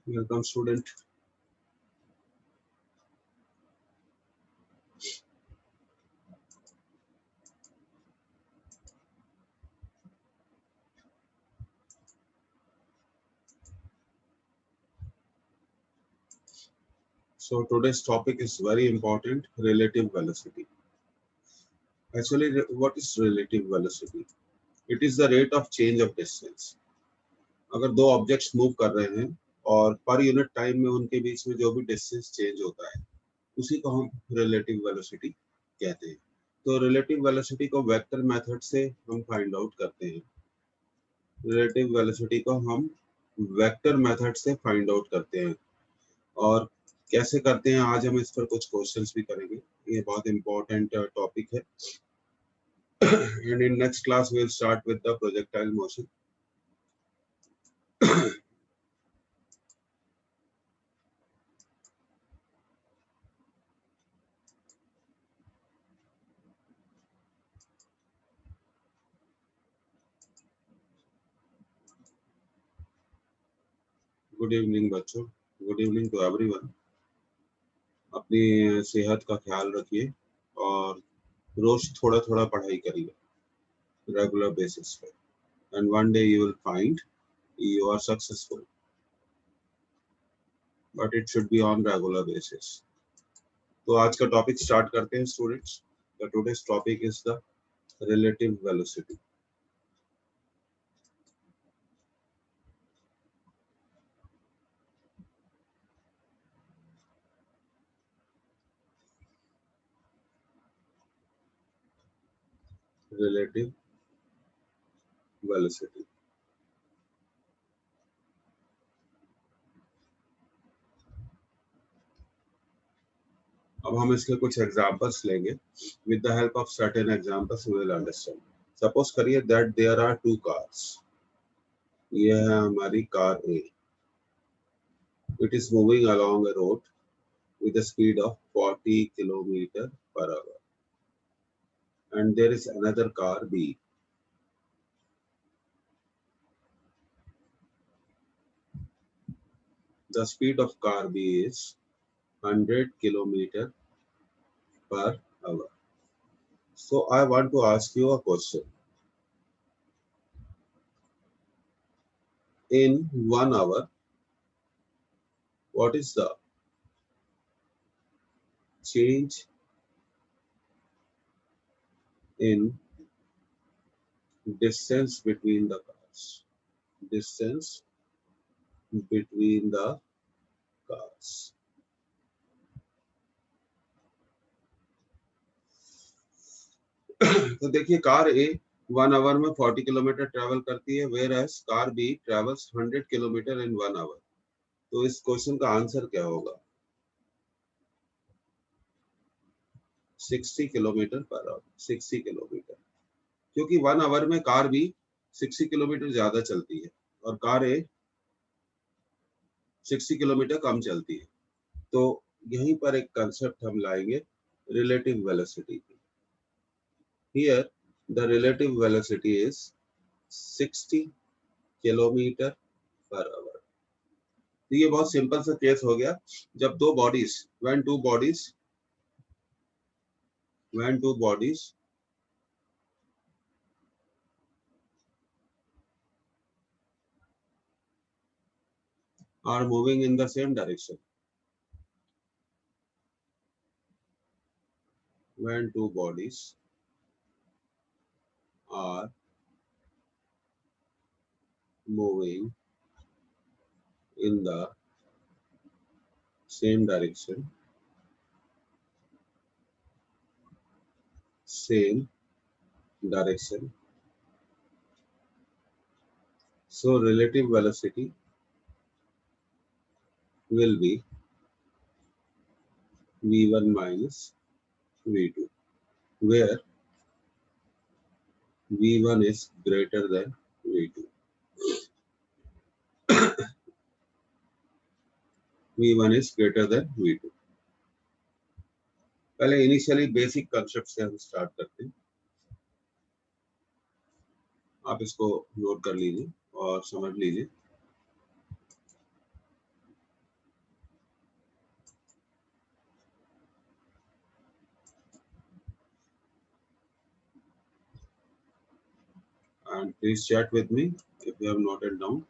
Welcome, student. So today's topic is very important, relative velocity. Actually, what is relative velocity? It is the rate of change of distance. अगर दो objects move कर रहे हैं और per unit time में उनके बीच में जो भी डिस्टेंस चेंज होता है उसी को हम रिलेटिव वेलोसिटी कहते हैं। तो रिलेटिव वेलोसिटी को वेक्टर मेथड से हम फाइंड आउट करते हैं। रिलेटिव वेलोसिटी को हम वेक्टर मेथड से फाइंड आउट करते हैं और कैसे करते हैं आज हम इस पर कुछ क्वेश्चंस भी करेंगे। ये बहुत इंपॉर्टेंट टॉपिक है। And in next class we will start with the projectile motion. Good evening बच्चों, गुड इवनिंग टू एवरीवन। अपनी सेहत का ख्याल रखिए और रोज थोड़ा थोड़ा पढ़ाई करिए रेगुलर बेसिस पे, and one day you will find you are successful, but it should be on regular basis. तो आज का टॉपिक स्टार्ट करते हैं students. The today's topic is the relative velocity. Relative velocity. अब हम इसके कुछ एग्जांपल्स लेंगे। With the help of certain examples we will understand. Suppose करिए that there are two cars. ये है हमारी car A. It is moving along a road with a speed of 40 kilometer per hour, and there is another car B. The speed of car B is 100 kilometer per hour. So I want to ask you a question. In 1 hour, what is the change in distance between the cars? Distance between the cars. तो देखिए car A 1 our में 40 kilometre travel करती है, whereas car B travels 100 kilometre in 1 hour. तो इस question का answer क्या होगा? 60 किलोमीटर पर आवर। 60 किलोमीटर, क्योंकि 1 आवर में कार भी 60 किलोमीटर ज्यादा चलती है और कार ए 60 किलोमीटर कम चलती है। तो यहीं पर एक कंसेप्ट हम लाएंगे रिलेटिव वेलोसिटी की। Here the relative velocity is 60 kilometre per hour. तो ये बहुत सिंपल सा केस हो गया। जब दो bodies when two bodies are moving in the same direction, when two bodies are moving in the same direction, so relative velocity will be v1 minus v2, where v1 is greater than v2. v1 is greater than v2. पहले initially basic concept से हम start करते हैं। आप इसको note कर लीजिए और समझ लीजिए। and please chat with me if you have noted down.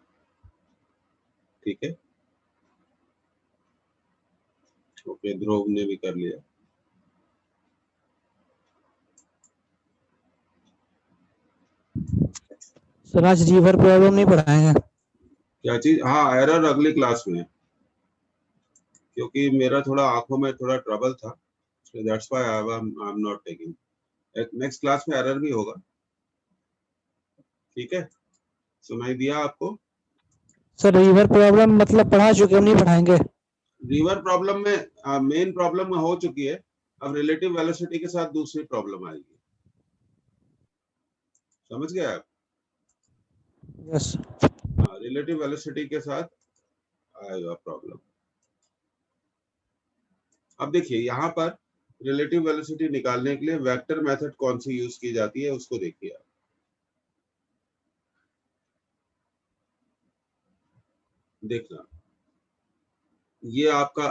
ठीक है, ओके, ध्रुव ने भी कर लिया। सर आज रिवर प्रॉब्लम नहीं पढ़ाएंगे? क्या चीज? हाँ, एरर अगली क्लास में, क्योंकि मेरा थोड़ा आंखों में थोड़ा ट्रबल था, so that's why I'm not taking. Next class में एरर भी होगा, ठीक है? सुनाई दिया आपको? सर रिवर प्रॉब्लम मतलब पढ़ा चुके, हम नहीं पढ़ाएंगे। रिवर प्रॉब्लम में मेन प्रॉब्लम हो चुकी है, अब रिलेटिव वेलोसिटी के साथ दूसरी प्रॉब्लम आएगी, समझ गए आप? यस। हाँ, रिलेटिव वेलोसिटी के साथ आएगा प्रॉब्लम। अब देखिए यहाँ पर रिलेटिव वेलोसिटी निकालने के लिए वेक्टर मेथड कौन सी यूज की जाती है उसको देखिए आप। देखना, ये आपका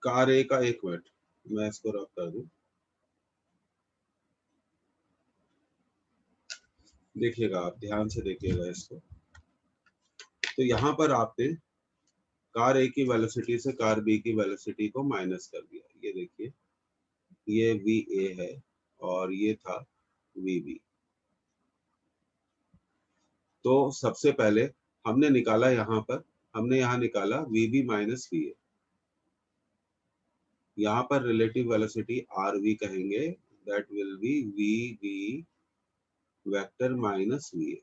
कार ए का, एक मिनट मैं इसको रब कर दूं, देखिएगा आप ध्यान से देखिएगा इसको। तो यहाँ पर आपने कार ए की वेलोसिटी से कार बी की वेलोसिटी को माइनस कर दिया, ये देखिए, ये वी ए है और ये था वी बी। तो सबसे पहले हमने निकाला यहाँ पर, हमने यहाँ निकाला V B minus V A. यहाँ पर रिलेटिव वेलोसिटी आर वी कहेंगे, that will be V B vector minus V A.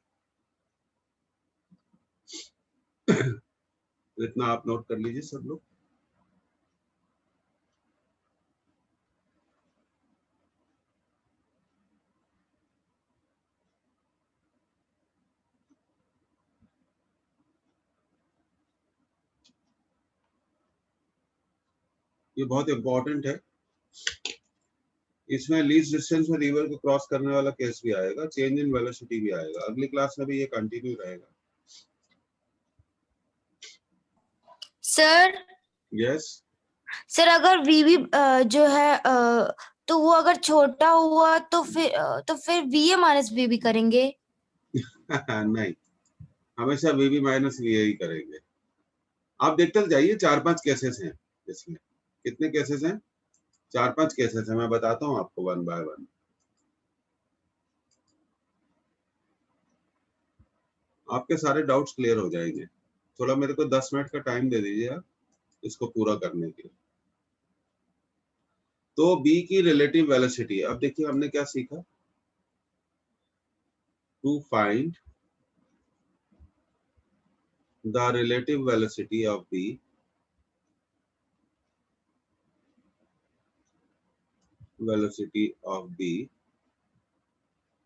इतना आप नोट कर लीजिए सब लोग। ये बहुत इंपॉर्टेंट है, इसमें लीस्ट डिस्टेंस में रिवर को क्रॉस करने वाला केस भी आएगा, चेंज इन वेलोसिटी भी आएगा, अगली क्लास में भी ये कंटिन्यू रहेगा। सर यस सर अगर वीवी जो है तो वो अगर छोटा हुआ तो फिर वीए माइनस वीबी करेंगे? नहीं, हमेशा वीबी माइनस वी ही करेंगे। आप देखते जाइए, 4-5 केसेस हैं इसमें। कितने केसेस हैं? 4-5 केसेस हैं, मैं बताता हूँ आपको वन बाय वन। आपके सारे डाउट्स क्लियर हो जाएंगे। थोड़ा मेरे को 10 मिनट का टाइम दे दीजिए आप इसको पूरा करने के लिए। तो बी की रिलेटिव वेलोसिटी, अब देखिए हमने क्या सीखा, to find the relative velocity of B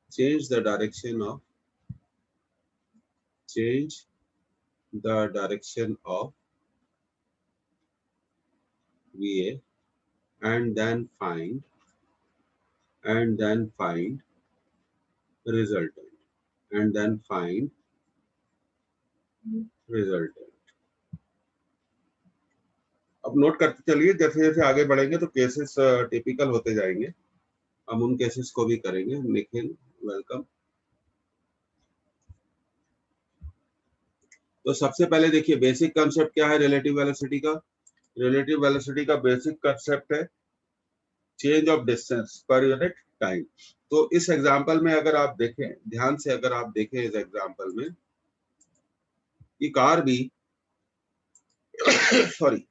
change the direction of VA and then find resultant। अब नोट करते चलिए, जैसे जैसे आगे बढ़ेंगे तो केसेस टिपिकल होते जाएंगे, हम उन केसेस को भी करेंगे। निखिल वेलकम। तो सबसे पहले देखिए बेसिक कंसेप्ट क्या है रिलेटिव वेलोसिटी का। रिलेटिव वेलोसिटी का बेसिक कंसेप्ट है change of distance per unit time. तो इस एग्जांपल में अगर आप देखें ध्यान से, अगर आप देखें इस एग्जांपल में, ये car B sorry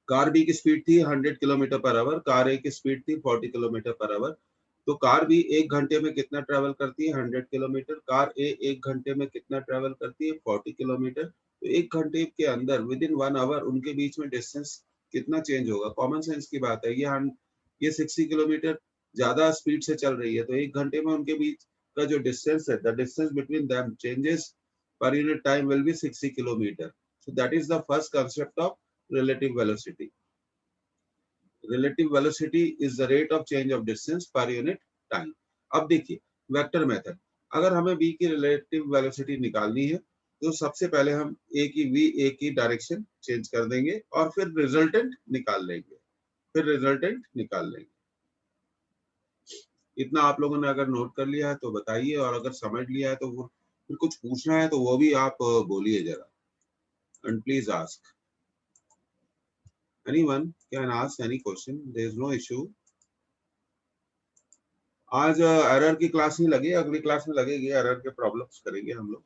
car B की स्पीड थी 100 किलोमीटर पर आवर, कार ए की स्पीड थी 40 किलोमीटर पर आवर। तो कार बी 1 घंटे में कितना ट्रेवल करती है? 100 किलोमीटर। कार ए 1 घंटे में कितना ट्रेवल करती है? 40 किलोमीटर। तो 1 घंटे के अंदर विद इन 1 आवर उनके बीच में डिस्टेंस कितना चेंज होगा? कॉमन सेंस की बात है, ये 60 किलोमीटर ज्यादा स्पीड से चल रही है, तो 1 घंटे में उनके बीच का जो डिस्टेंस है, the distance between them changes per unit time will be 60 kilometre. So that is the first concept of relative velocity. Relative velocity is the rate of change of distance per unit time. अब देखिए vector method, अगर हमें v की relative velocity निकालनी है तो सबसे पहले हम a की डायरेक्शन चेंज कर देंगे और फिर रिजल्टेंट निकाल लेंगे, इतना आप लोगों ने अगर नोट कर लिया है तो बताइए, और अगर समझ लिया है तो वो फिर कुछ पूछना है तो वो भी आप बोलिए जरा, and please ask, anyone can ask any question, there is no issue. आज एरर की क्लास नहीं लगी, अगली क्लास में लगेगी, एरर के प्रॉब्लम्स करेंगे हम लोग।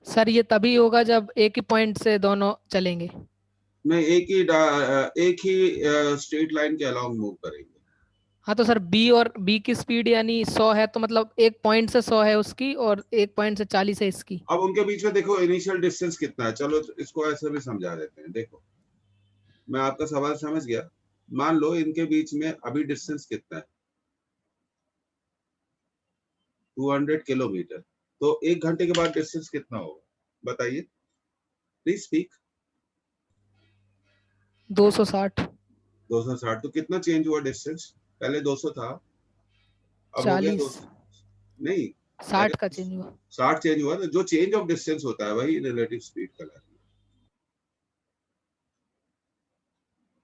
सर ये तभी होगा जब एक ही पॉइंट से दोनों चलेंगे। नहीं, एक ही स्ट्रेट लाइन के अलोंग मूव करेंगे। हाँ तो सर बी और बी की स्पीड यानी 100 है, तो मतलब एक पॉइंट से 100 है उसकी और एक पॉइंट से 40 है इसकी। अब उनके बीच में देखो इनिशियल डिस्टेंस कितना है, चलो इसको ऐसे भी समझा देते हैं। देखो मैं आपका सवाल समझ गया, मान लो इनके बीच में अभी डिस्टेंस कितना है, 200 किलोमीटर, तो 1 घंटे के बाद डिस्टेंस कितना होगा बताइए, प्लीज स्पीक। 260। 260, तो कितना चेंज हुआ डिस्टेंस? पहले 200 था, अब हो गया 40। 200। नहीं, 60 का पहले चेंज हुआ। 60 चेंज हुआ ना, जो चेंज ऑफ डिस्टेंस होता है वही रिलेटिव स्पीड कहलाती है।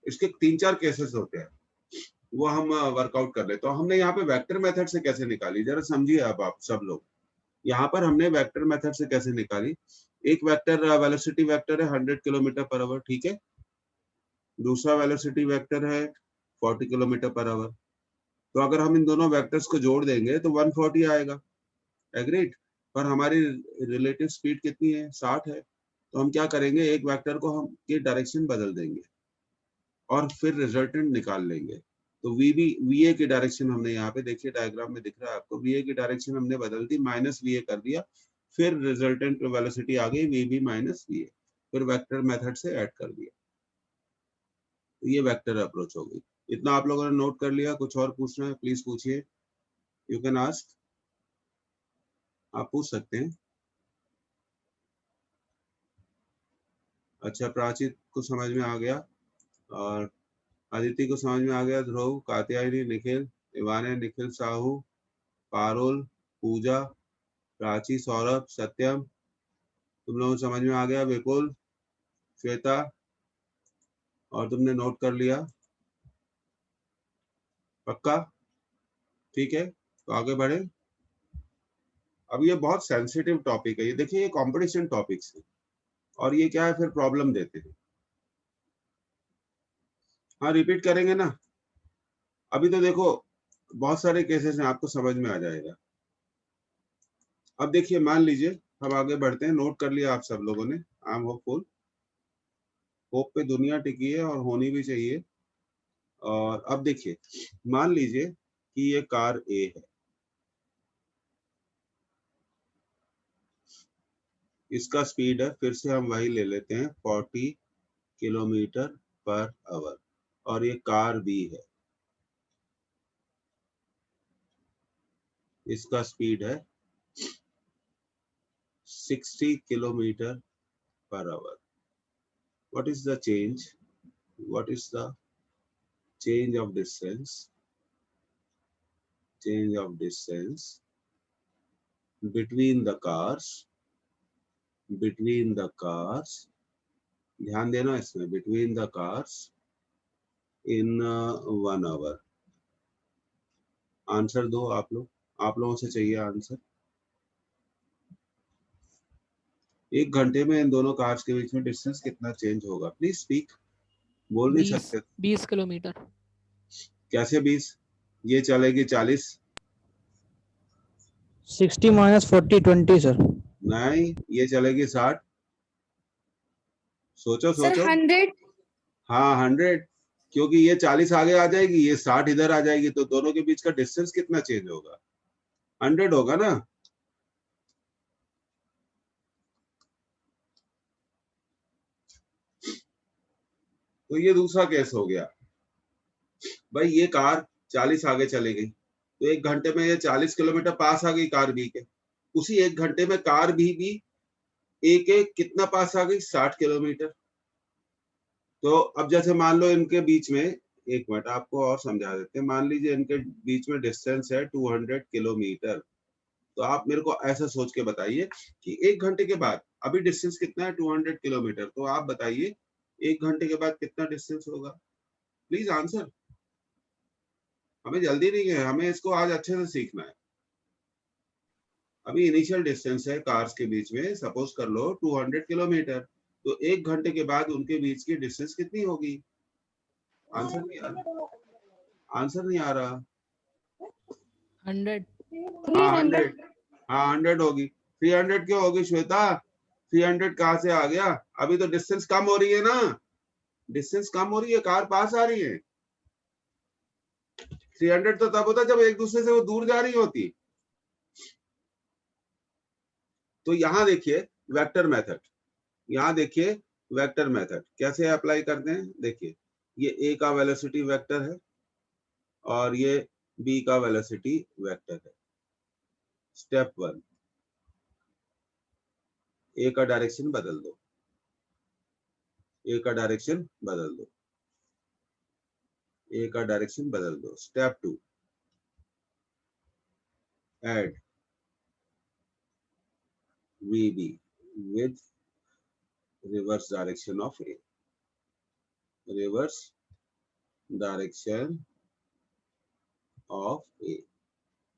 इसके 3-4 केसेस होते हैं, वो हम वर्कआउट कर ले। तो हमने यहाँ पे वेक्टर मेथड से कैसे निकाली, जरा समझिए आप सब लोग। यहाँ पर हमने वेक्टर मेथड से कैसे निकाली, एक वेक्टर वेलोसिटी वेक्टर है 100 किलोमीटर पर आवर, ठीक है, दूसरा वेलोसिटी वेक्टर है 40 किलोमीटर पर आवर। तो अगर हम इन दोनों वेक्टर्स को जोड़ देंगे तो 140 आएगा, एग्रीड। पर हमारी रिलेटिव स्पीड कितनी है, 60 है। तो हम क्या करेंगे, एक वेक्टर को हम ये डायरेक्शन बदल देंगे और फिर रिजल्टेंट निकाल लेंगे। तो वीए की डायरेक्शन हमने यहाँ पे देखिए डायग्राम में दिख रहा है आपको, वीए की डायरेक्शन हमने बदल दी, माइनस वीए कर दिया, फिर रिजल्टेंट वेलोसिटी आ गई वीबी माइनस वीए, फिर वेक्टर मेथड से ऐड कर दिया। तो ये वेक्टर अप्रोच हो गई। इतना आप लोगों ने नोट कर लिया, कुछ और पूछना है प्लीज पूछिए, यू कैन आस्क, आप पूछ सकते हैं। अच्छा, प्राची को समझ में आ गया, और अदिति को समझ में आ गया, ध्रुव, कात्यायनी, निखिल, इवाने, निखिल साहू, पारुल, पूजा, प्राची, सौरभ, सत्यम, तुम लोगों को समझ में आ गया, विपुल, श्वेता, और तुमने नोट कर लिया, पक्का? ठीक है, तो आगे बढ़े। अब ये बहुत सेंसिटिव टॉपिक है, ये देखिए, ये कंपटीशन टॉपिक्स है, और ये क्या है, फिर प्रॉब्लम देते हैं। हाँ, रिपीट करेंगे ना, अभी तो देखो बहुत सारे केसेस हैं, आपको समझ में आ जाएगा। अब देखिए, मान लीजिए हम आगे बढ़ते हैं, नोट कर लिया आप सब लोगों ने, आई एम होपफुल, होप पे दुनिया टिकी है और होनी भी चाहिए। और अब देखिए, मान लीजिए कि ये कार ए है, इसका स्पीड है, फिर से हम वही ले लेते हैं 40 किलोमीटर पर आवर, और ये कार बी है, इसका स्पीड है 60 kilometre per our. What is the change? What is the change of distance? Change of distance between the cars. Between the cars. ध्यान देना इसमें, between the cars in 1 hour. Answer दो आप लोग, आप लोगों से चाहिए आंसर। 1 घंटे में इन दोनों कार्स के बीच में डिस्टेंस कितना चेंज होगा, प्लीज स्पीक। बोल नहीं 20 सकते 20 किलोमीटर। कैसे 20? ये चलेगी 40। 60 माइनस 40 20 सर। नहीं, ये चलेगी 60। सोचो सर सोचो। 100। हाँ 100, क्योंकि ये 40 आगे आ जाएगी, ये 60 इधर आ जाएगी, तो दोनों के बीच का डिस्टेंस कितना चेंज होगा, 100 होगा ना। तो ये दूसरा केस हो गया, भाई ये कार 40 आगे चली गई, तो 1 घंटे में ये 40 किलोमीटर पास आ गई कार बी के, उसी 1 घंटे में कार भी ए के कितना पास आ गई, 60 किलोमीटर। तो अब जैसे मान लो इनके बीच में, एक मिनट आपको और समझा देते हैं, मान लीजिए इनके बीच में डिस्टेंस है 200 किलोमीटर। तो आप मेरे को ऐसा सोच के बताइए कि 1 घंटे के बाद अभी डिस्टेंस कितना है, 200 किलोमीटर, तो आप बताइए 1 घंटे के बाद कितना डिस्टेंस होगा। Please answer. हमें जल्दी नहीं है, हमें इसको आज अच्छे से सीखना है। अभी इनिशियल डिस्टेंस है कार्स के बीच में, सपोज कर लो 200 किलोमीटर, तो 1 घंटे के बाद उनके बीच की डिस्टेंस कितनी होगी? आंसर नहीं आ रहा, आंसर नहीं आ रहा। 100। हाँ 100, हाँ 100 होगी। 300 क्यों होगी श्वेता? 300 कहाँ से आ गया? अभी तो डिस्टेंस कम हो रही है ना, डिस्टेंस कम हो रही है, कार पास आ रही है। 300 तो तब होता जब एक दूसरे से वो दूर जा रही होती। तो यहाँ देखिए वेक्टर मेथड, यहाँ देखिए वेक्टर मेथड कैसे अप्लाई करते हैं। देखिए ये ए का वेलोसिटी वेक्टर है और ये बी का वेलोसिटी वेक्टर है। स्टेप 1, ए का डायरेक्शन बदल दो, ए का डायरेक्शन बदल दो, ए का डायरेक्शन बदल दो। Step 2, add VB with reverse direction of A, reverse direction of A।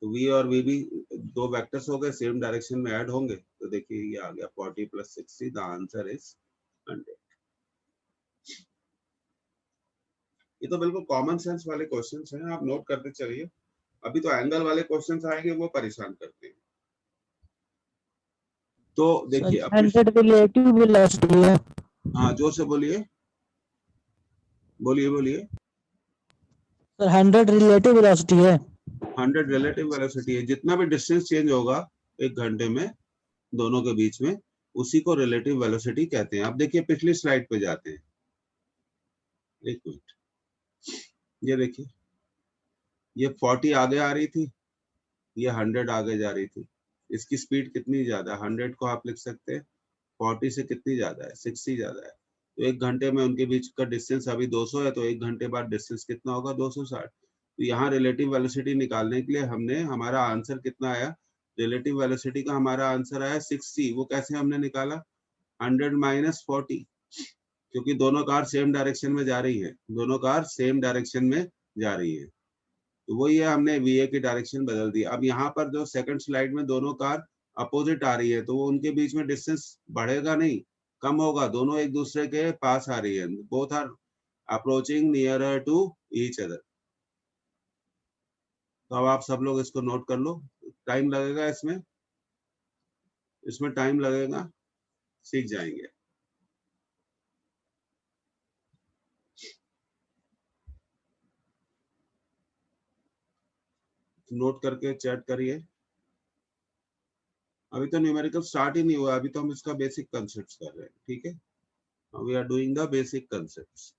तो V और VB दो वेक्टर्स हो गए, सेम डायरेक्शन में ऐड होंगे, तो देखिए ये आ गया 40 + 60, द आंसर इज 100। ये तो बिल्कुल कॉमन सेंस वाले क्वेश्चंस हैं, आप नोट करते चलिए। अभी तो एंगल वाले क्वेश्चंस आएंगे, वो परेशान करते हैं। तो देखिए अपने 100 रिलेटिव वेलोसिटी है। हाँ जोर से बोलिए, बोलिए बोलिए। सर 100 रिलेटिव वेलोसिटी है। 100 रिलेटिव वेलोसिटी है, जितना भी डिस्टेंस चेंज होगा 1 घंटे में दोनों के बीच में, उसी को रिलेटिव वेलोसिटी कहते हैं। अब देखिए पिछली स्लाइड पे जाते हैं, एक मिनट। ये देखिए ये 40 आगे आ रही थी, ये 100 आगे जा रही थी। इसकी स्पीड कितनी ज्यादा? 100 को आप लिख सकते हैं 40 से कितनी ज्यादा है? 60 ज्यादा है। तो 1 घंटे में उनके बीच का डिस्टेंस अभी 200 है, तो 1 घंटे बाद डिस्टेंस कितना होगा? 260। तो यहाँ रिलेटिव वेलोसिटी निकालने के लिए हमने, हमारा आंसर कितना आया? रिलेटिव वेलोसिटी का हमारा आंसर आया 60। वो कैसे हमने निकाला? 100 - 40, क्योंकि दोनों कार सेम डायरेक्शन में जा रही है, दोनों कार सेम डायरेक्शन में जा रही है। तो वही है, हमने VA की डायरेक्शन बदल दी। अब यहाँ पर जो सेकंड स्लाइड में दोनों कार अपोजिट आ रही है, तो वो उनके बीच में डिस्टेंस बढ़ेगा नहीं, कम होगा। दोनों एक दूसरे के पास आ रही है, both are approaching nearer to each other. तो अब आप सब लोग इसको नोट कर लो। टाइम लगेगा इसमें, इसमें टाइम लगेगा, सीख जाएंगे। नोट करके चैट करिए। अभी तो न्यूमेरिकल स्टार्ट ही नहीं हुआ, अभी तो हम इसका बेसिक कंसेप्ट कर रहे हैं, ठीक है। We are doing the basic concept.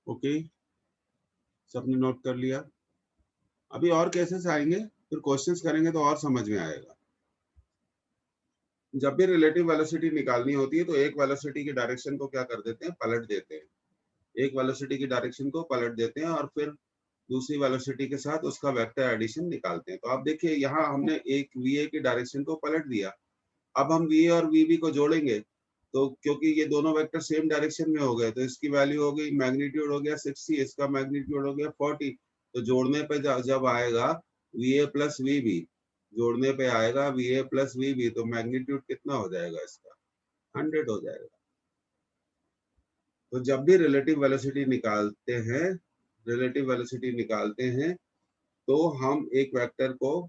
Okay, सबने नोट कर लिया। अभी और केसेस आएंगे, फिर क्वेश्चंस करेंगे तो और समझ में आएगा। जब भी रिलेटिव वेलोसिटी निकालनी होती है, तो एक वेलोसिटी की डायरेक्शन को क्या कर देते हैं? पलट देते हैं। एक वेलोसिटी की डायरेक्शन को पलट देते हैं और फिर दूसरी वेलोसिटी के साथ उसका वेक्टर एडिशन निकालते हैं। तो आप देखिए यहाँ हमने एक VA की डायरेक्शन को पलट दिया। अब हम VA और VB को जोड़ेंगे, तो क्योंकि ये दोनों वेक्टर सेम डायरेक्शन में हो गए, तो इसकी वैल्यू हो गई, मैग्नीट्यूड हो गया 60, इसका मैग्नीट्यूड हो गया 40। तो जोड़ने पे जब आएगा VA + VB, जोड़ने पे आएगा VA + VB, तो मैग्नीट्यूड कितना हो जाएगा इसका? 100 हो जाएगा। तो जब भी रिलेटिव वेलोसिटी निकालते हैं, रिलेटिव वेलोसिटी निकालते हैं, तो हम एक वेक्टर को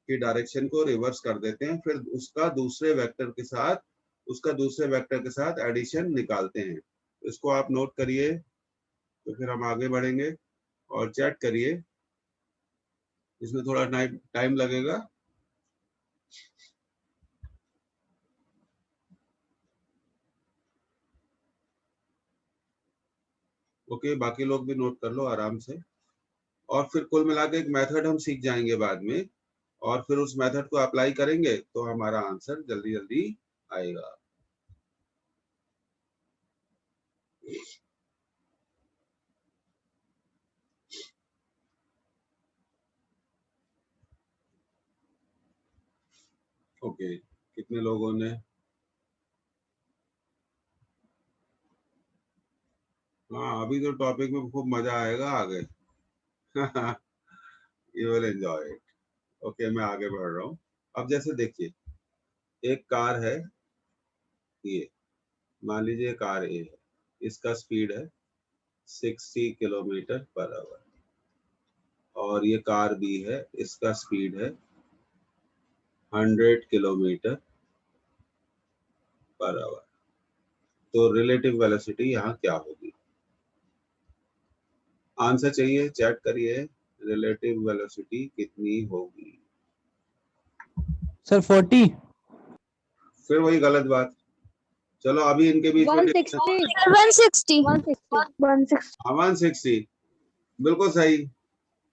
की डायरेक्शन को रिवर्स कर देते हैं, फिर उसका दूसरे वेक्टर के साथ, उसका दूसरे वेक्टर के साथ एडिशन निकालते हैं। इसको आप नोट करिए, तो फिर हम आगे बढ़ेंगे। और चैट करिए, इसमें थोड़ा टाइम लगेगा। ओके, बाकी लोग भी नोट कर लो आराम से। और फिर कुल मिला के एक मेथड हम सीख जाएंगे बाद में, और फिर उस मेथड को अप्लाई करेंगे तो हमारा आंसर जल्दी जल्दी आएगा। ओके, कितने लोगों ने? हाँ, अभी तो टॉपिक में खूब मजा आएगा आगे। You will enjoy it. Okay, मैं आगे बढ़ रहा हूँ। अब जैसे देखिए, एक कार है, ये मान लीजिए कार ए है, इसका स्पीड है 60 किलोमीटर पर आवर, और ये कार बी है, इसका स्पीड है 100 किलोमीटर पर आवर। तो रिलेटिव वेलोसिटी यहाँ क्या होगी? आंसर चाहिए, चेक करिए, रिलेटिव वेलोसिटी कितनी होगी? सर 40। फिर वही गलत बात। चलो अभी इनके बीच में 160 160, बिल्कुल सही।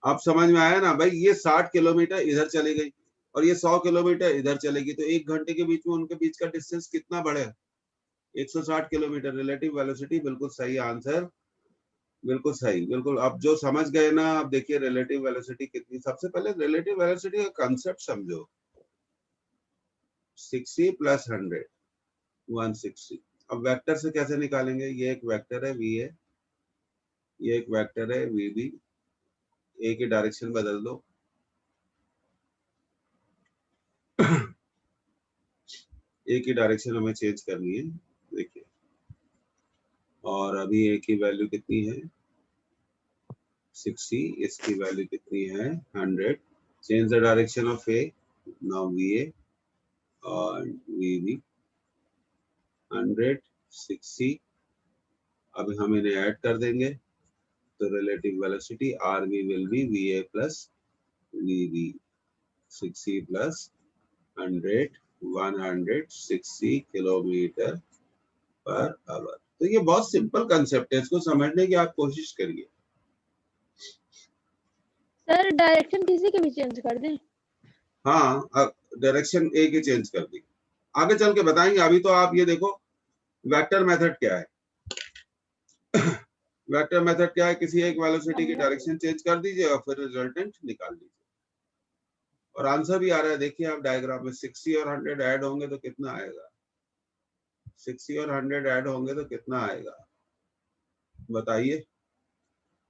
अब समझ में आया ना भाई, ये 60 किलोमीटर इधर चली गई और ये 100 किलोमीटर इधर चलेगी, तो 1 घंटे के बीच में उनके बीच का डिस्टेंस कितना बढ़े? 160 किलोमीटर। रिलेटिव वेलोसिटी बिल्कुल सही आंसर, बिल्कुल सही, बिल्कुल। अब जो समझ गए ना, अब देखिए रिलेटिव वेलोसिटी कितनी। सबसे पहले रिलेटिव वेलोसिटी का कंसेप्ट समझो। 60 प्लस 100, 160। अब वेक्टर से कैसे निकालेंगे? ये एक वेक्टर है वी ए, ये एक वेक्टर है वी बी, ए की डायरेक्शन बदल दो। ए की डायरेक्शन हमें चेंज करनी है, देखिए। और अभी ए की वैल्यू कितनी है? 60, इसकी वैल्यू कितनी है? 100। Change the direction of A, now V A और वी बी। 100, 60। अब हम इन्हें ऐड कर देंगे, तो relative velocity R V will be V A plus V B. 60 plus 100, 160 kilometre per hour. तो ये बहुत सिंपल कंसेप्ट है, इसको समझने की आप कोशिश करिए। सर डायरेक्शन किसी के भी चेंज कर दें? हाँ, डायरेक्शन ए की चेंज कर दी, आगे चल के बताएंगे। अभी तो आप ये देखो, वेक्टर मेथड क्या है। वेक्टर मेथड क्या है? किसी एक वेलोसिटी की डायरेक्शन चेंज कर दीजिए और फिर रिजल्टेंट निकाल लीजिए, और आंसर भी आ रहा है। देखिए आप डायग्राम में 60 और 100 ऐड होंगे तो कितना आएगा? 60 और 100 ऐड होंगे तो कितना आएगा, बताइए।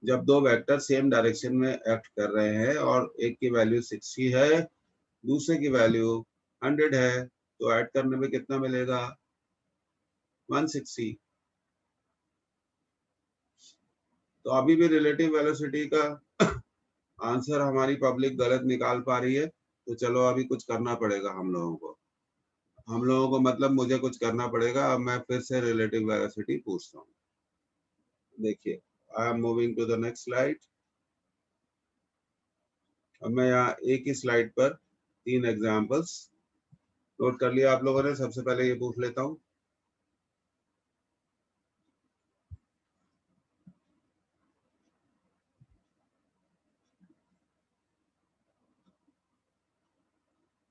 जब दो वेक्टर सेम डायरेक्शन में एक्ट कर रहे हैं और एक की वैल्यू 60 है, दूसरे की वैल्यू 100 है, तो ऐड करने में कितना मिलेगा? 160। तो अभी भी रिलेटिव वेलोसिटी का आंसर हमारी पब्लिक गलत निकाल पा रही है। तो चलो अभी कुछ करना पड़ेगा हम लोगों को, मतलब मुझे कुछ करना पड़ेगा। अब मैं फिर से रिलेटिव वेलोसिटी पूछता हूँ। देखिए, I am moving to the next slide. अब मैं यहाँ एक ही स्लाइड पर 3 एग्जांपल्स नोट कर लिया आप लोगों ने। सबसे पहले ये पूछ लेता हूँ,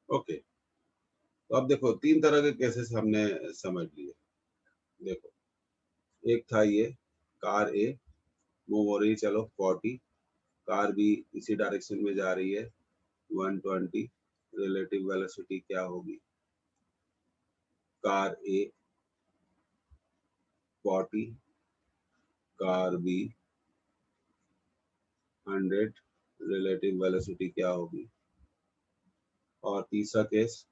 ओके। तो अब देखो, 3 तरह के केसेस हमने समझ लिए। देखो, एक था ये कार ए मूव हो रही, चलो 40, कार बी इसी डायरेक्शन में जा रही है 120। रिलेटिव वेलोसिटी क्या होगी? कार ए 40, कार बी 100, रिलेटिव वेलोसिटी क्या होगी? और तीसरा केस,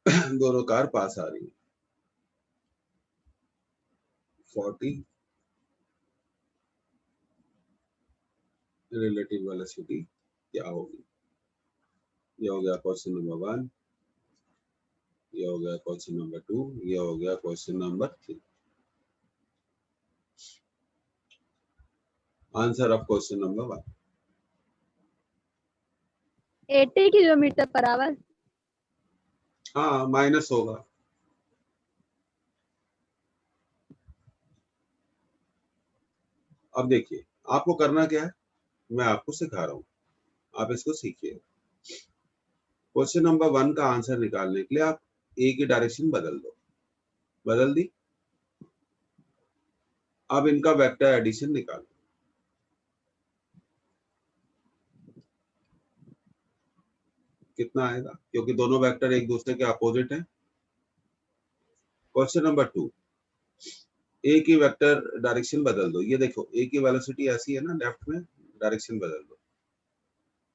दोनों कार पास आ रही है, 40, रिलेटिव वेलोसिटी क्या होगी? ये हो गया क्वेश्चन नंबर 1, ये हो गया क्वेश्चन नंबर 2, ये हो गया question number 3। Answer of question number 1, 80 kilometre per our. हाँ माइनस होगा। अब देखिए आपको करना क्या है, मैं आपको सिखा रहा हूँ, आप इसको सीखिए। क्वेश्चन नंबर 1 का आंसर निकालने के लिए आप ए की डायरेक्शन बदल दो, बदल दी। अब इनका वेक्टर एडिशन निकालो। कितना आएगा, क्योंकि दोनों वेक्टर एक दूसरे के अपोजिट हैं। क्वेश्चन नंबर 2, ए की वेक्टर डायरेक्शन बदल दो। ये देखो ए की वेलोसिटी ऐसी है ना, लेफ्ट में, डायरेक्शन बदल दो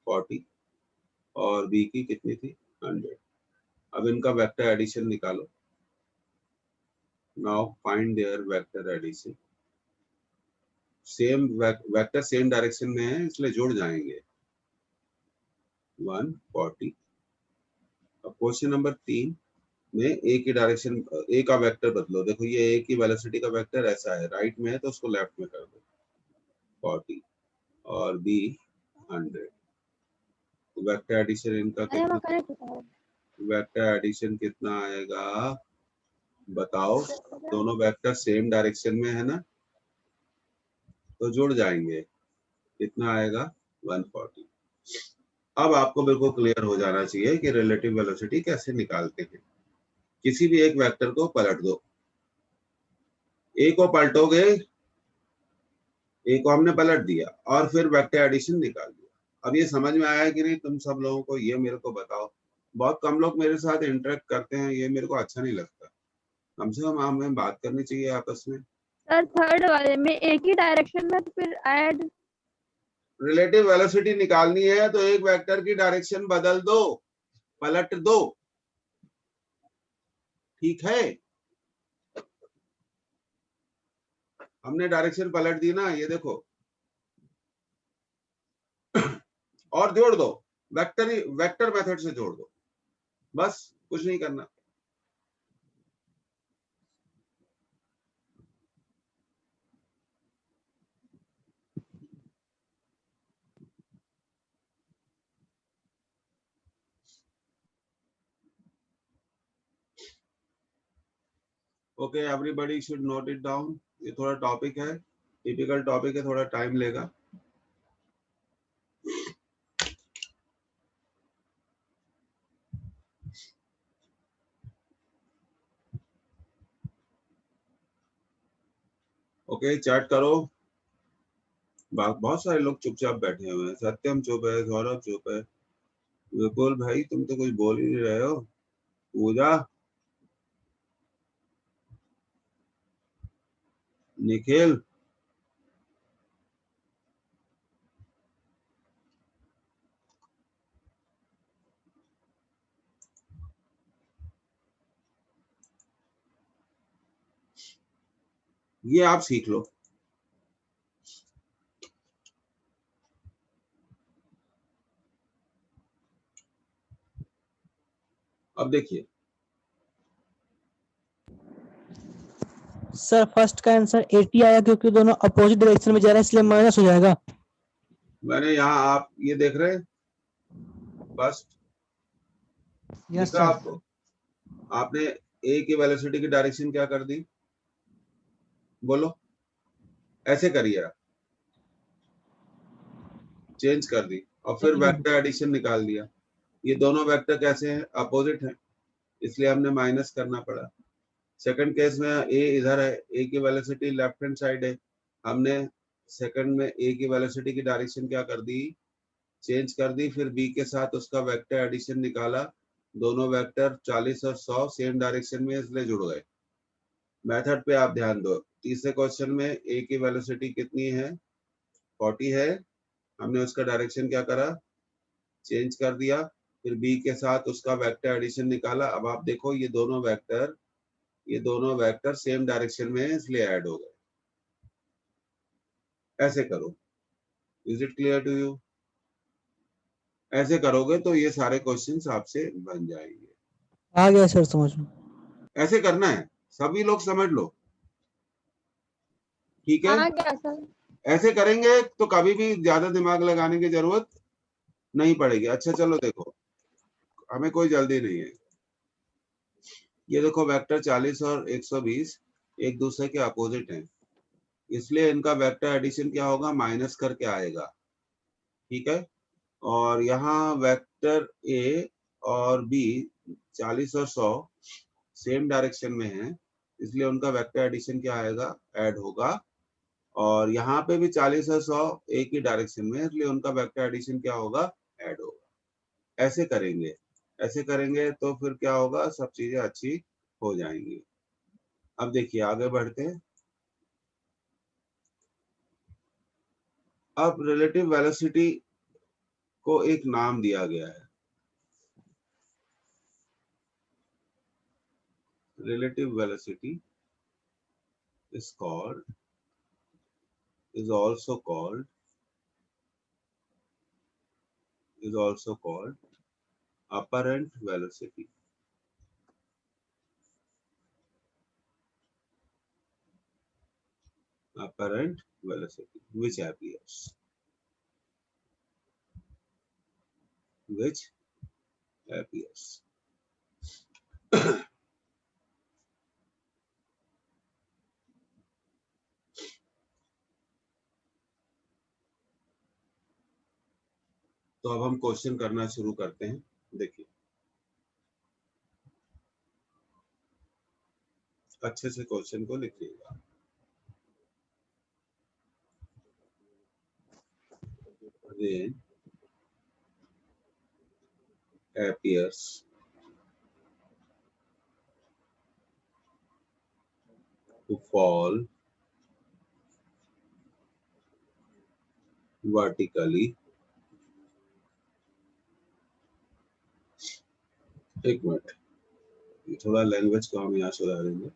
40 और बी की कितनी थी 100। अब इनका वेक्टर एडिशन निकालो। Now find their vector addition. Same vector same direction में है इसलिए जुड़ जाएंगे 140। अब क्वेश्चन नंबर 3 में ए की डायरेक्शन, ए का वेक्टर बदलो। देखो ये ए की वेलोसिटी का वेक्टर ऐसा है, राइट में है तो उसको लेफ्ट में कर दो 40 और बी 100। वेक्टर एडिशन इनका अरे कितना, वहाँ कनेक्ट होता है। वेक्टर एडिशन कितना आएगा बताओ। दोनों वेक्टर सेम डायरेक्शन में है ना, तो जुड़ जाएंगे, कितना आएगा 140। अब आपको बिल्कुल क्लियर हो जाना चाहिए कि रिलेटिव वेलोसिटी कैसे निकालते हैं। किसी भी एक वेक्टर को पलट दो, ए को पलटोगे, ए को हमने पलट दिया और फिर वेक्टर एडिशन निकाल दिया। अब ये समझ में आया कि नहीं तुम सब लोगों को, ये मेरे को बताओ। बहुत कम लोग मेरे साथ इंटरेक्ट करते हैं, ये मेरे को अच्छा नहीं लगता। कम से कम हमें बात करनी चाहिए आपस में। सर थर्ड वाले में एक ही डायरेक्शन में तो फिर ऐड। रिलेटिव वेलोसिटी निकालनी है तो एक वेक्टर की डायरेक्शन बदल दो, पलट दो, ठीक है। हमने डायरेक्शन पलट दी ना, ये देखो, और जोड़ दो, वेक्टर मेथड से जोड़ दो, बस कुछ नहीं करना। Okay, everybody should note it down. ये थोड़ा टॉपिक है, टिपिकल टॉपिक है, थोड़ा टाइम लेगा। ओके, चैट करो। बहुत सारे लोग चुपचाप बैठे हुए हैं। सत्यम चुप है, सौरभ चुप है, विपुल भाई तुम तो कुछ बोल ही नहीं रहे हो, पूजा, निखिल, ये आप सीख लो। अब देखिए सर फर्स्ट का आंसर 80 आया क्योंकि दोनों अपोजिट डायरेक्शन में जा रहे हैं इसलिए माइनस हो जाएगा। मैंने यहाँ, आप ये देख रहे हैं, बस यस दिखा सर। आपको। आपने ए की वेलोसिटी की डायरेक्शन क्या कर दी, बोलो, ऐसे करिए आप, चेंज कर दी और फिर वेक्टर एडिशन निकाल दिया। ये दोनों वेक्टर कैसे हैं, अपोजिट हैं, इसलिए हमने माइनस करना पड़ा। सेकंड केस में ए इधर है, ए की वेलोसिटी लेफ्ट हैंड साइड है, हमने सेकंड में ए की वेलोसिटी की डायरेक्शन क्या कर दी, चेंज कर दी, फिर बी के साथ उसका वेक्टर एडिशन निकाला। दोनों वेक्टर 40 और 100 सेम डायरेक्शन में, इसलिए जुड़ गए। मेथड पे आप ध्यान दो। तीसरे क्वेश्चन में ए की वेलोसिटी कितनी है, 40 है, हमने उसका डायरेक्शन क्या करा, चेंज कर दिया, फिर बी के साथ उसका वेक्टर एडिशन निकाला। अब आप देखो ये दोनों वेक्टर सेम डायरेक्शन में है इसलिए ऐड हो गए। ऐसे करो, is it clear to you? ऐसे करोगे तो ये सारे क्वेश्चंस आपसे बन जाएंगे। आ गया सर समझ में। ऐसे करना है, सभी लोग समझ लो, ठीक है। हाँ क्या सर? ऐसे करेंगे तो कभी भी ज्यादा दिमाग लगाने की जरूरत नहीं पड़ेगी। अच्छा चलो देखो, हमें कोई जल्दी नहीं है। ये देखो वेक्टर 40 और 120 एक दूसरे के अपोजिट हैं, इसलिए इनका वेक्टर एडिशन क्या होगा, माइनस करके आएगा, ठीक है। और यहाँ वेक्टर ए और बी 40 और 100 सेम डायरेक्शन में है, इसलिए उनका वेक्टर एडिशन क्या आएगा, ऐड होगा। और यहाँ पे भी 40 और 100 एक ही डायरेक्शन में है, इसलिए उनका वेक्टर एडिशन क्या होगा, ऐड होगा। ऐसे करेंगे, ऐसे करेंगे तो फिर क्या होगा, सब चीजें अच्छी हो जाएंगी। अब देखिए आगे बढ़ते हैं। अब रिलेटिव वेलोसिटी को एक नाम दिया गया है। Relative velocity is called, is also called apparent velocity. Apparent velocity, which appears तो अब हम क्वेश्चन करना शुरू करते हैं। देखिए अच्छे से क्वेश्चन को लिखिएगा। Rain appears to fall vertically, एक मिनट, ये थोड़ा लैंग्वेज को हम यहाँ सुधारेंगे।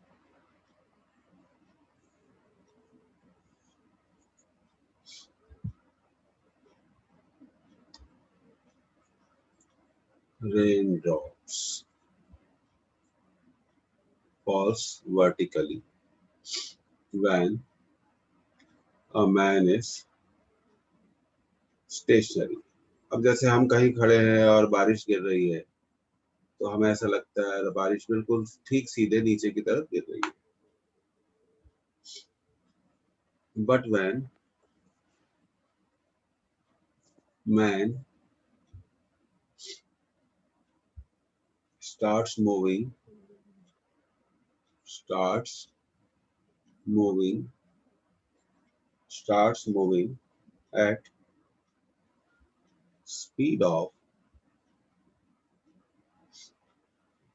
Raindrops falls vertically when a man is stationary. अब जैसे हम कहीं खड़े हैं और बारिश गिर रही है तो हमें ऐसा लगता है बारिश बिल्कुल ठीक सीधे नीचे की तरफ गिर रही है। But when man starts moving at speed of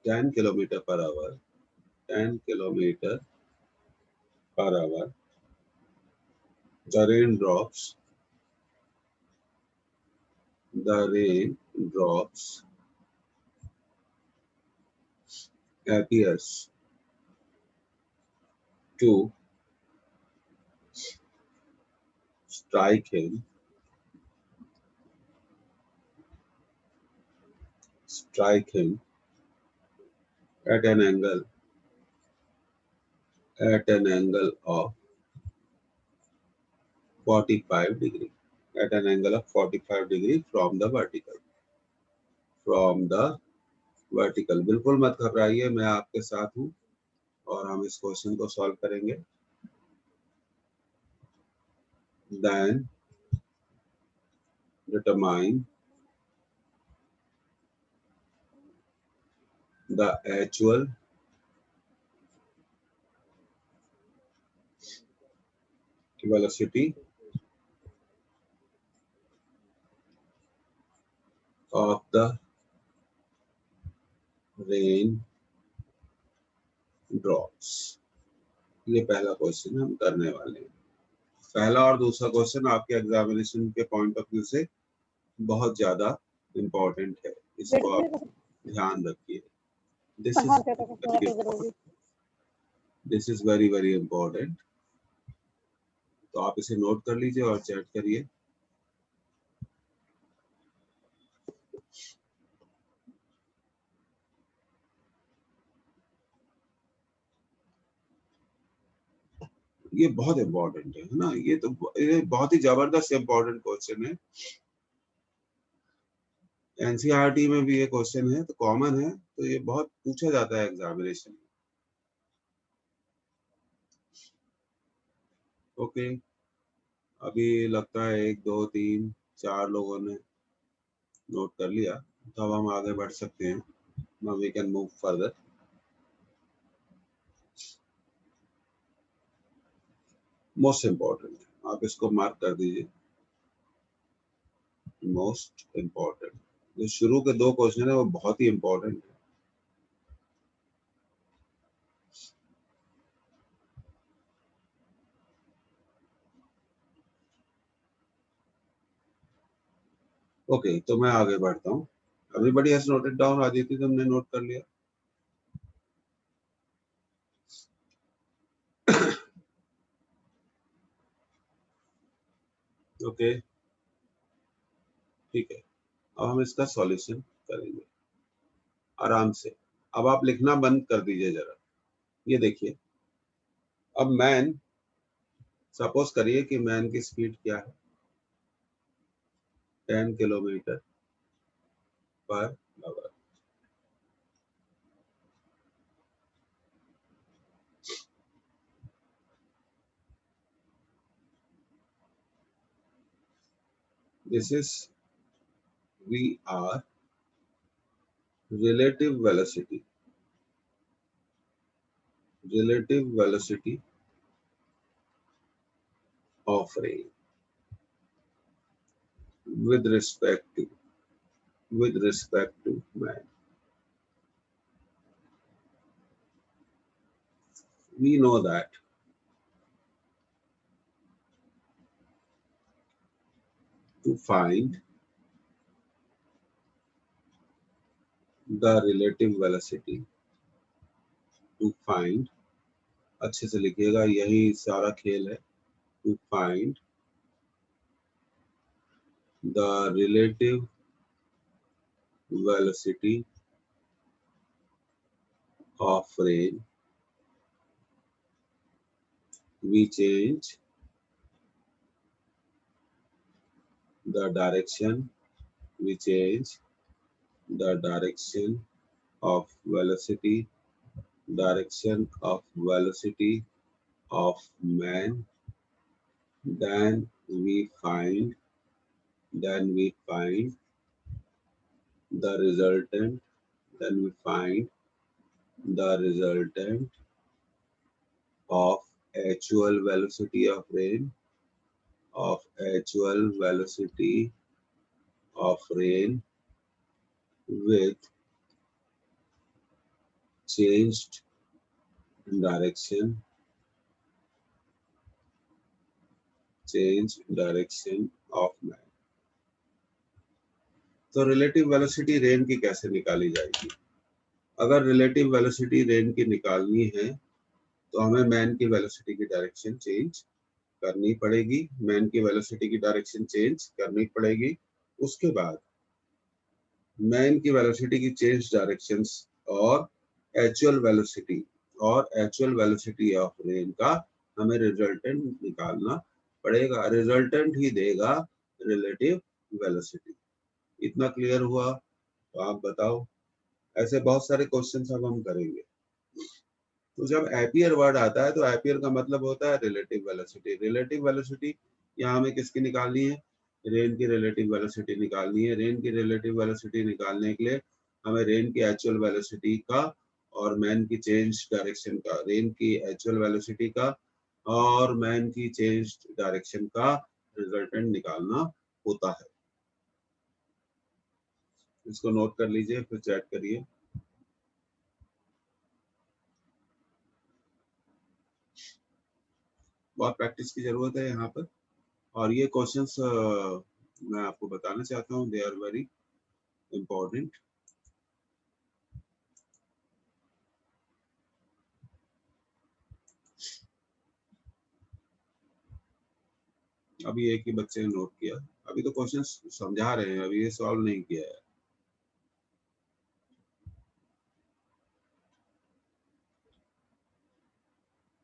10 km per hour, the raindrops appears to strike him at an angle of 45 degree, at an angle of 45 degree from the vertical. बिल्कुल मत घबराइए, मैं आपके साथ हूँ और हम इस क्वेश्चन को सॉल्व करेंगे। Then determine the actual velocity of the rain drops। ये पहला क्वेश्चन हम करने वाले हैं। पहला और दूसरा क्वेश्चन आपके एग्जामिनेशन के पॉइंट ऑफ व्यू से बहुत ज्यादा इम्पोर्टेंट है, इसको आप ध्यान रखिए। This is very very important, तो आप इसे नोट कर लीजिए और चैट करिए। ये बहुत इम्पोर्टेंट है ना, ये बहुत ही जबरदस्त इम्पोर्टेंट क्वेश्चन है। एनसीईआरटी में भी ये क्वेश्चन है तो कॉमन है, तो ये बहुत पूछा जाता है एग्जामिनेशन में। ओके, अभी लगता है 1 2 3 4 लोगों ने नोट कर लिया, तो अब हम आगे बढ़ सकते हैं। Now we can move further. Most important, आप इसको मार्क कर दीजिए। मोस्ट इम्पोर्टेंट, जो शुरू के 2 क्वेश्चन है वो बहुत ही इंपॉर्टेंट है। ओके, तो मैं आगे बढ़ता हूँ। Everybody has noted down? Aditya, तुमने नोट कर लिया? ओके, ठीक है। अब हम इसका सॉल्यूशन करेंगे आराम से। अब आप लिखना बंद कर दीजिए जरा। ये देखिए, अब मैन, सपोज करिए कि मैन की स्पीड क्या है, 10 kilometre per our. This is VR, relative velocity of ray with respect to man. We know that to find the relative velocity, to find, अच्छे से लिखिएगा, यही सारा खेल है। To find the relative velocity of rain, we change the direction of velocity of man, then we find the resultant of actual velocity of rain with changed direction of man. तो relative velocity rain की कैसे निकाली जाएगी? अगर relative velocity rain की निकालनी है तो हमें मैन की वेलोसिटी की डायरेक्शन चेंज करनी पड़ेगी। उसके बाद मैन की वेलोसिटी की चेंज डायरेक्शंस और एक्चुअल वेलोसिटी ऑफ रेन का हमें रिजल्टेंट निकालना पड़ेगा। रिजल्टेंट ही देगा रिलेटिव वेलोसिटी। इतना क्लियर हुआ? तो आप बताओ। ऐसे बहुत सारे क्वेश्चंस अब हम करेंगे। तो जब एपियर वर्ड आता है तो एपियर का मतलब होता है रिलेटिव वेलोसिटी। यहाँ हमें किसकी निकालनी है? रेन की रिलेटिव वेलोसिटी निकालनी है। रेन की रिलेटिव वेलोसिटी निकालने के लिए हमें रेन की एक्चुअल वेलोसिटी का और मैन की चेंज डायरेक्शन का, रेन की एक्चुअल वेलोसिटी का और मैन की चेंज डायरेक्शन का रिजल्टेंट निकालना होता है। इसको नोट कर लीजिए, फिर चेक करिए। बहुत प्रैक्टिस की जरूरत है यहाँ पर। और ये क्वेश्चंस मैं आपको बताना चाहता हूँ, दे आर वेरी इंपॉर्टेंट। अभी एक ही बच्चे ने नोट किया। अभी तो क्वेश्चंस समझा रहे हैं, अभी ये सॉल्व नहीं किया है।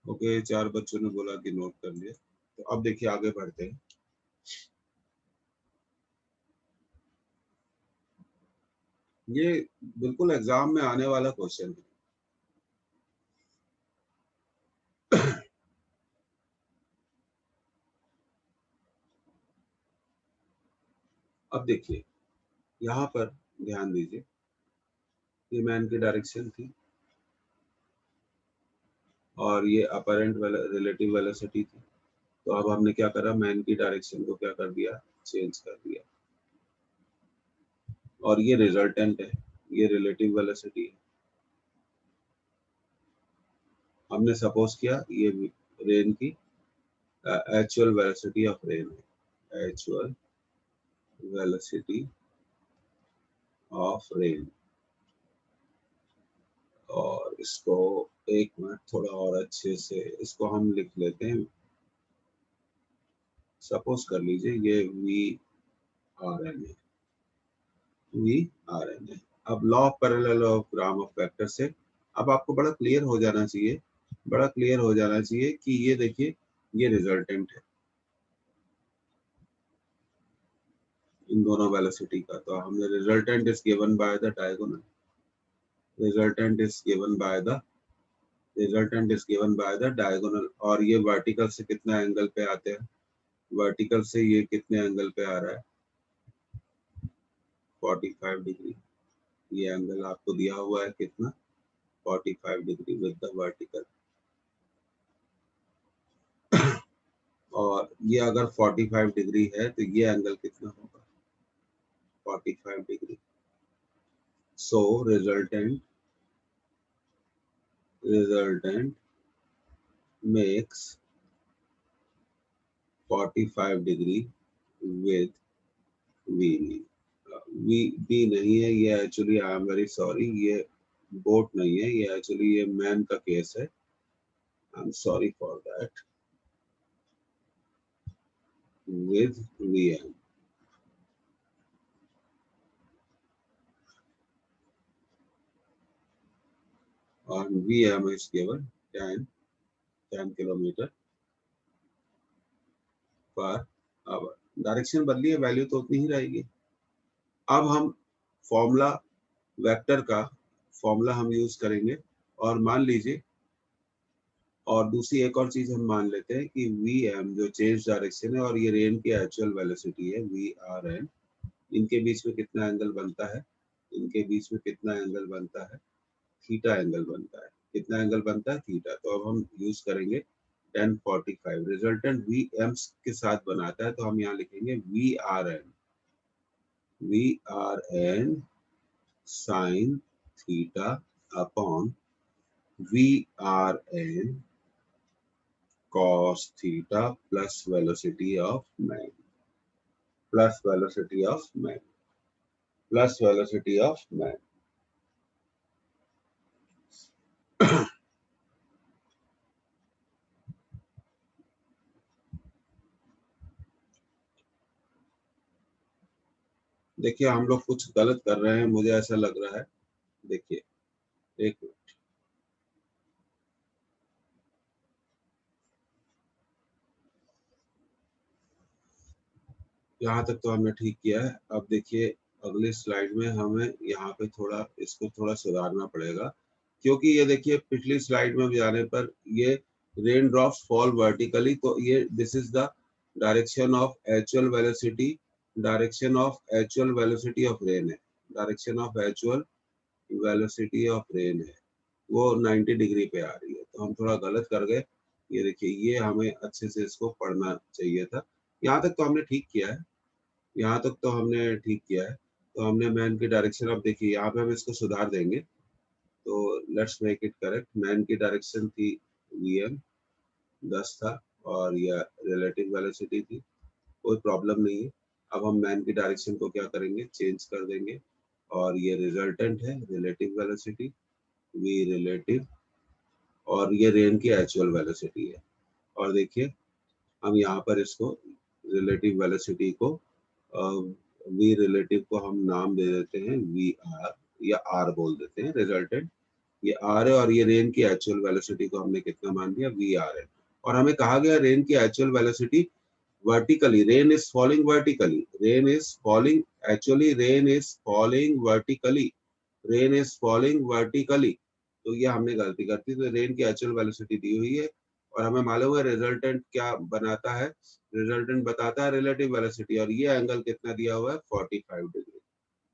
ओके, 4 बच्चों ने बोला कि नोट कर लिया। तो अब देखिए आगे बढ़ते हैं। ये बिल्कुल एग्जाम में आने वाला क्वेश्चन है। अब देखिए यहाँ पर ध्यान दीजिए, ये मैन की डायरेक्शन थी और ये अपरेंट रिलेटिव वेलोसिटी थी। तो अब हमने क्या करा, मैन की डायरेक्शन को क्या कर दिया, चेंज कर दिया। और ये रिजल्टेंट है, ये रिलेटिव वेलोसिटी है। हमने सपोज किया ये रेन की एक्चुअल वेलोसिटी ऑफ रेन है, एक्चुअल वेलोसिटी ऑफ रेन। और इसको एक मिनट थोड़ा और अच्छे से इसको हम लिख लेते हैं। सपोज कर लीजिए ये वी आर एन है, वी आर एन है। अब law of parallelogram of vector से अब आपको बड़ा क्लियर हो जाना चाहिए, बड़ा क्लियर हो जाना चाहिए कि ये देखिए ये रिजल्टेंट है इन दोनों वेलोसिटी का। तो हमने resultant is given by the diagonal, resultant is given by the diagonal. और ये वर्टिकल से कितना एंगल पे आते हैं, वर्टिकल से ये कितने एंगल पे आ रहा है, 45 डिग्री। ये एंगल आपको दिया हुआ है कितना, 45 डिग्री विद द वर्टिकल। और ये अगर 45 डिग्री है तो ये एंगल कितना होगा, 45 degree. So resultant makes 45 degree with VB। VB नहीं है ये, actually I am very sorry, ये बोट नहीं है, ये एक्चुअली ये मैन का केस है, I am sorry for that. with VM और VM is given 10 kilometre per our. Direction बदली है, वैल्यू तो उतनी ही रहेगी। अब हम फॉर्मूला वेक्टर का फॉर्मूला हम यूज करेंगे और मान लीजिए, और दूसरी एक और चीज हम मान लेते हैं कि VM जो चेंज डायरेक्शन है और ये रेन की एक्चुअल वेलोसिटी है VRN, इनके बीच में कितना एंगल बनता है, इनके बीच में कितना एंगल बनता है, थीटा एंगल बनता है। कितना एंगल बनता है, थीटा। तो अब हम यूज करेंगे 1045। रिजल्टेंट VM के साथ बनाता है तो हम यहाँ लिखेंगे VRN sin theta upon VRN cos theta plus velocity of man, plus velocity of man, plus velocity of man. देखिए हम लोग कुछ गलत कर रहे हैं, मुझे ऐसा लग रहा है। देखिए एक मिनट, यहाँ तक तो हमने ठीक किया है। अब देखिए अगली स्लाइड में हमें यहाँ पे थोड़ा इसको थोड़ा सुधारना पड़ेगा, क्योंकि ये देखिए पिछली स्लाइड में जाने पर ये रेन ड्रॉप्स फॉल वर्टिकली, तो ये this is the direction of actual velocity, direction of actual velocity of rain है, direction of actual velocity of rain है, वो 90 डिग्री पे आ रही है। तो हम थोड़ा गलत कर गए। ये देखिए ये हमें अच्छे से इसको पढ़ना चाहिए था। यहाँ तक तो हमने ठीक किया है, यहाँ तक तो हमने ठीक किया है। तो हमने मैन की डायरेक्शन, अब देखिए यहाँ पे हम इसको सुधार देंगे, तो let's make it correct. Man की डायरेक्शन थी VM 10 था और यह रिलेटिव वेलोसिटी थी, कोई प्रॉब्लम नहीं है। अब हम मैन की डायरेक्शन को क्या करेंगे, चेंज कर देंगे और ये रिजल्टेंट है रिलेटिव वेलोसिटी V रिलेटिव, और ये रेन की एक्चुअल वेलोसिटी है। और देखिए हम यहाँ पर इसको रिलेटिव वेलोसिटी को V रिलेटिव को हम नाम दे देते हैं VR या R बोल देते हैं, रिजल्टेंट ये R है, और ये रेन की एक्चुअल वेलोसिटी को हमने कितना मान दिया, VR है। और हमें कहा गया रेन की actual velocity vertically, rain is falling vertically, rain is falling, actually rain is falling vertically, rain is falling vertically। तो ये हमने गलती कर दी। तो रेन की एक्चुअल वेलोसिटी दी हुई है और हमें मालूम है रिजल्टेंट क्या बनाता है, रिजल्टेंट बताता है रिलेटिव वेलोसिटी, और ये एंगल कितना दिया हुआ है, 45 डिग्री।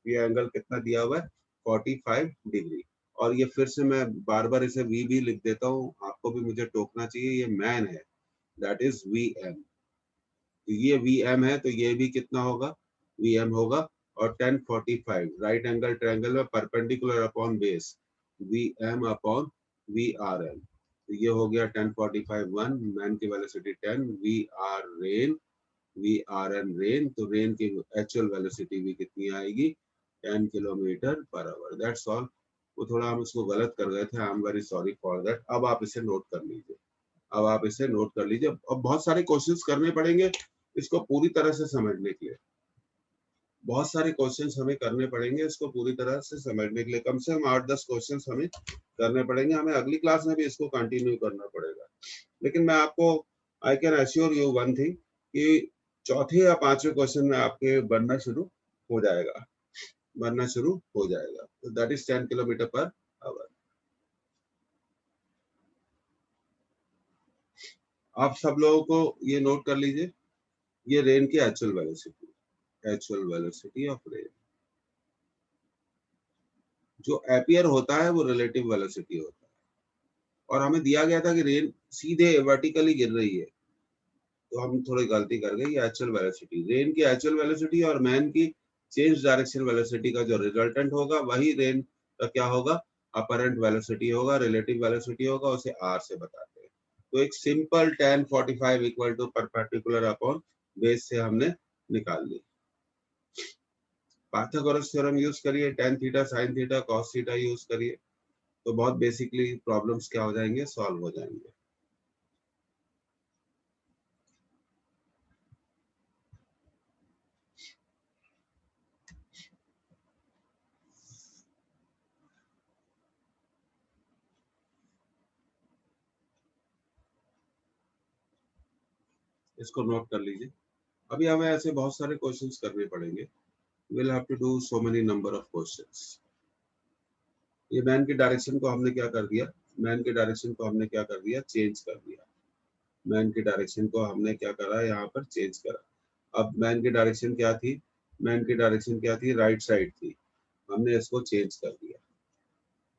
ये एंगल कितना दिया हुआ है, 45 डिग्री। और ये फिर से मैं बार बार इसे V भी लिख देता हूँ, आपको भी मुझे टोकना चाहिए, ये मैन है, दैट इज VM। तो ये VM है तो ये भी कितना होगा, VM होगा। और 1045 राइट एंगल ट्रायंगल में perpendicular upon base VM upon VRN। तो ये हो गया 1045 1, मैन की velocity 10, VR rain, VRN rain, तो रेन की एक्चुअल वेलोसिटी भी कितनी आएगी 10 kilometre per our. That's all. वो थोड़ा हम इसको गलत कर गए थे, I am very sorry for that. अब आप इसे नोट कर लीजिए, अब आप इसे नोट कर लीजिए। अब बहुत सारे क्वेश्चंस करने पड़ेंगे इसको पूरी तरह से समझने के लिए, बहुत सारे क्वेश्चंस हमें करने पड़ेंगे इसको पूरी तरह से समझने के लिए। कम से कम 8-10 क्वेश्चंस हमें करने पड़ेंगे, हमें अगली क्लास में भी इसको कंटिन्यू करना पड़ेगा। लेकिन मैं आपको I can assure you one thing कि चौथे या पांचवें क्वेश्चन में आपके बनना शुरू हो जाएगा, बनना शुरू हो जाएगा। तो that is 10 kilometre per our. आप सब लोगों को ये नोट कर लीजिए, ये रेन की actual velocity, actual velocity of rain. जो एपियर होता है वो रिलेटिव वेलोसिटी होता है, और हमें दिया गया था कि रेन सीधे वर्टिकली गिर रही है, तो हम थोड़ी गलती कर गए। ये एक्चुअल वेलोसिटी, रेन की एक्चुअल वेलोसिटी और मैन की चेंज डायरेक्शन वेलोसिटी का जो रिजल्टेंट होगा वही रेन का क्या होगा, अपरेंट वेलोसिटी होगा, रिलेटिव वेलोसिटी होगा, उसे r से बताते हैं। तो एक simple 1045 equal to perpendicular upon base से हमने निकाल ली। पाइथागोरस थ्योरम यूज करिए, tan theta sin theta cos theta use करिए, तो बहुत बेसिकली प्रॉब्लम्स क्या हो जाएंगे, सॉल्व हो जाएंगे। इसको नोट कर लीजिए। अभी हमें ऐसे बहुत सारे क्वेश्चंस करने पड़ेंगे, we'll have to do so many number of questions। ये मैन की डायरेक्शन को हमने क्या कर दिया, मैन की डायरेक्शन को हमने क्या कर दिया, चेंज कर दिया। मैन की डायरेक्शन को हमने क्या करा, यहाँ पर चेंज करा। अब मैन की डायरेक्शन क्या थी, मैन की डायरेक्शन क्या थी, राइट साइड थी, हमने इसको चेंज कर दिया।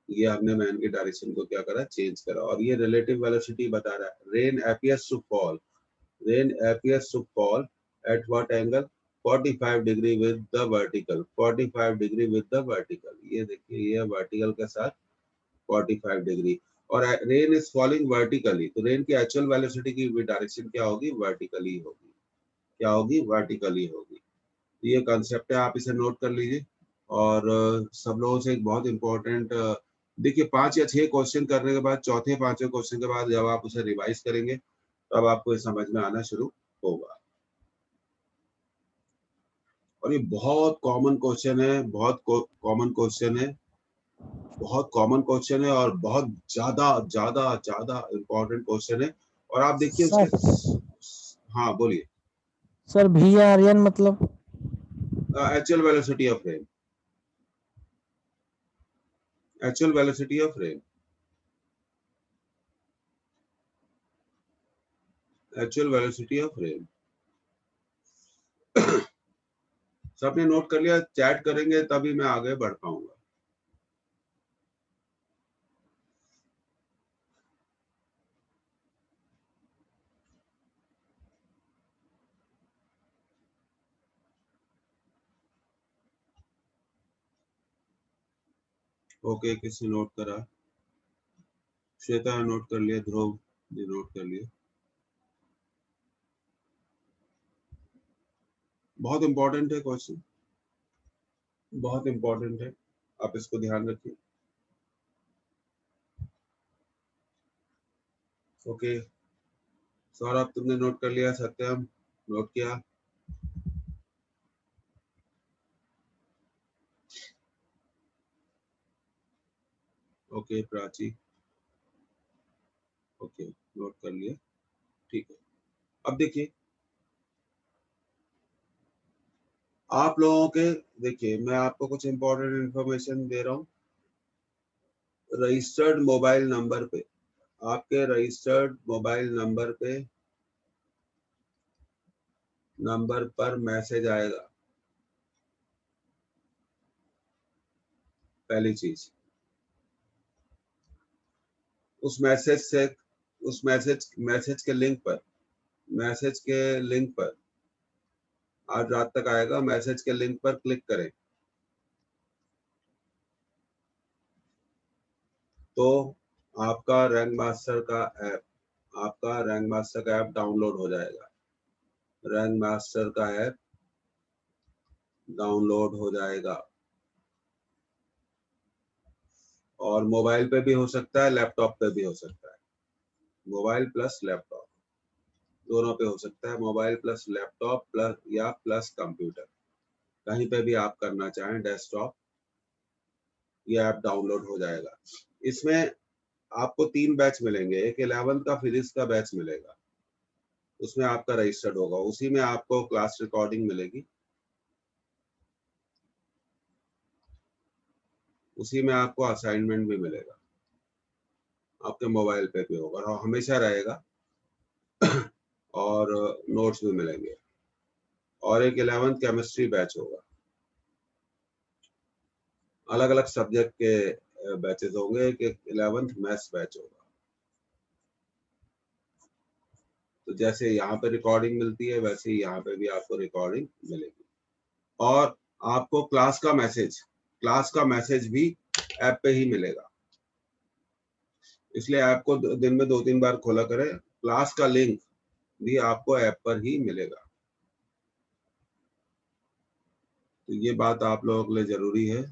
ये हमने मैन की डायरेक्शन को क्या करा, चेंज करा। और ये रिलेटिव वेलोसिटी बता रहा है, rain appears to fall, rain appears to fall at what angle, 45 degree with the vertical, 45 degree with the vertical। ये देखिए ये वर्टिकल के साथ 45 डिग्री, और रेन इज फॉलिंग वर्टिकली, तो रेन की एक्चुअल वेलोसिटी की डायरेक्शन क्या होगी, वर्टिकली होगी। क्या होगी, वर्टिकली होगी। तो ये कंसेप्ट है, आप इसे नोट कर लीजिए। और सब लोगों से एक बहुत इंपॉर्टेंट, देखिए 5 या 6 क्वेश्चन करने के बाद, चौथे पांचवें क्वेश्चन के बाद जब आप उसे रिवाइज करेंगे तब आपको ये समझ में आना शुरू होगा। और ये बहुत कॉमन क्वेश्चन है, बहुत कॉमन क्वेश्चन है, बहुत कॉमन क्वेश्चन है, और बहुत ज्यादा ज्यादा ज्यादा इंपॉर्टेंट क्वेश्चन है। और आप देखिए उसके, हाँ बोलिए। सर VRN मतलब actual velocity of rain, actual velocity of rain, actual velocity of rain. सबने नोट कर लिया, चैट करेंगे तभी मैं आगे बढ़ पाऊंगा। ओके, किसने नोट करा, श्वेता ने नोट कर लिया, ध्रुव ने नोट कर लिया। बहुत इंपॉर्टेंट है क्वेश्चन, बहुत इंपॉर्टेंट है, आप इसको ध्यान रखिए। ओके, सौरभ तुमने नोट कर लिया, सत्यम नोट किया, ओके प्राची, ओके नोट कर लिया, ठीक है। अब देखिए आप लोगों के, देखिए मैं आपको कुछ इंपॉर्टेंट इंफॉर्मेशन दे रहा हूँ। रजिस्टर्ड मोबाइल नंबर पे, आपके रजिस्टर्ड मोबाइल नंबर पे, नंबर पर मैसेज आएगा। पहली चीज, उस मैसेज से, उस मैसेज के लिंक पर, मैसेज के लिंक पर आज रात तक आएगा। मैसेज के लिंक पर क्लिक करें तो आपका रैंक मास्टर का ऐप डाउनलोड हो जाएगा। रैंक मास्टर का ऐप डाउनलोड हो जाएगा और मोबाइल पे भी हो सकता है, लैपटॉप पे भी हो सकता है। मोबाइल प्लस लैपटॉप दोनों पे हो सकता है। मोबाइल प्लस लैपटॉप प्लस या प्लस कंप्यूटर, कहीं पे भी आप करना चाहें, डेस्कटॉप, ये ऐप डाउनलोड हो जाएगा। इसमें आपको 3 बैच मिलेंगे। एक 11th का फिजिक्स का बैच मिलेगा, उसमें आपका रजिस्टर्ड होगा। उसी में आपको क्लास रिकॉर्डिंग मिलेगी, उसी में आपको असाइनमेंट भी मिलेगा, आपके मोबाइल पे भी होगा और हमेशा रहेगा और नोट्स भी मिलेंगे। और एक 11th केमिस्ट्री बैच होगा, अलग अलग सब्जेक्ट के बैचेस होंगे। एक 11th मैथ्स बैच होगा। तो जैसे यहाँ पे रिकॉर्डिंग मिलती है वैसे ही यहाँ पे भी आपको रिकॉर्डिंग मिलेगी। और आपको क्लास का मैसेज भी ऐप पे ही मिलेगा, इसलिए ऐप को दिन में 2-3 बार खोला करें। क्लास का लिंक भी आपको ऐप पर ही मिलेगा। तो ये बात आप लोगों के लिए जरूरी है।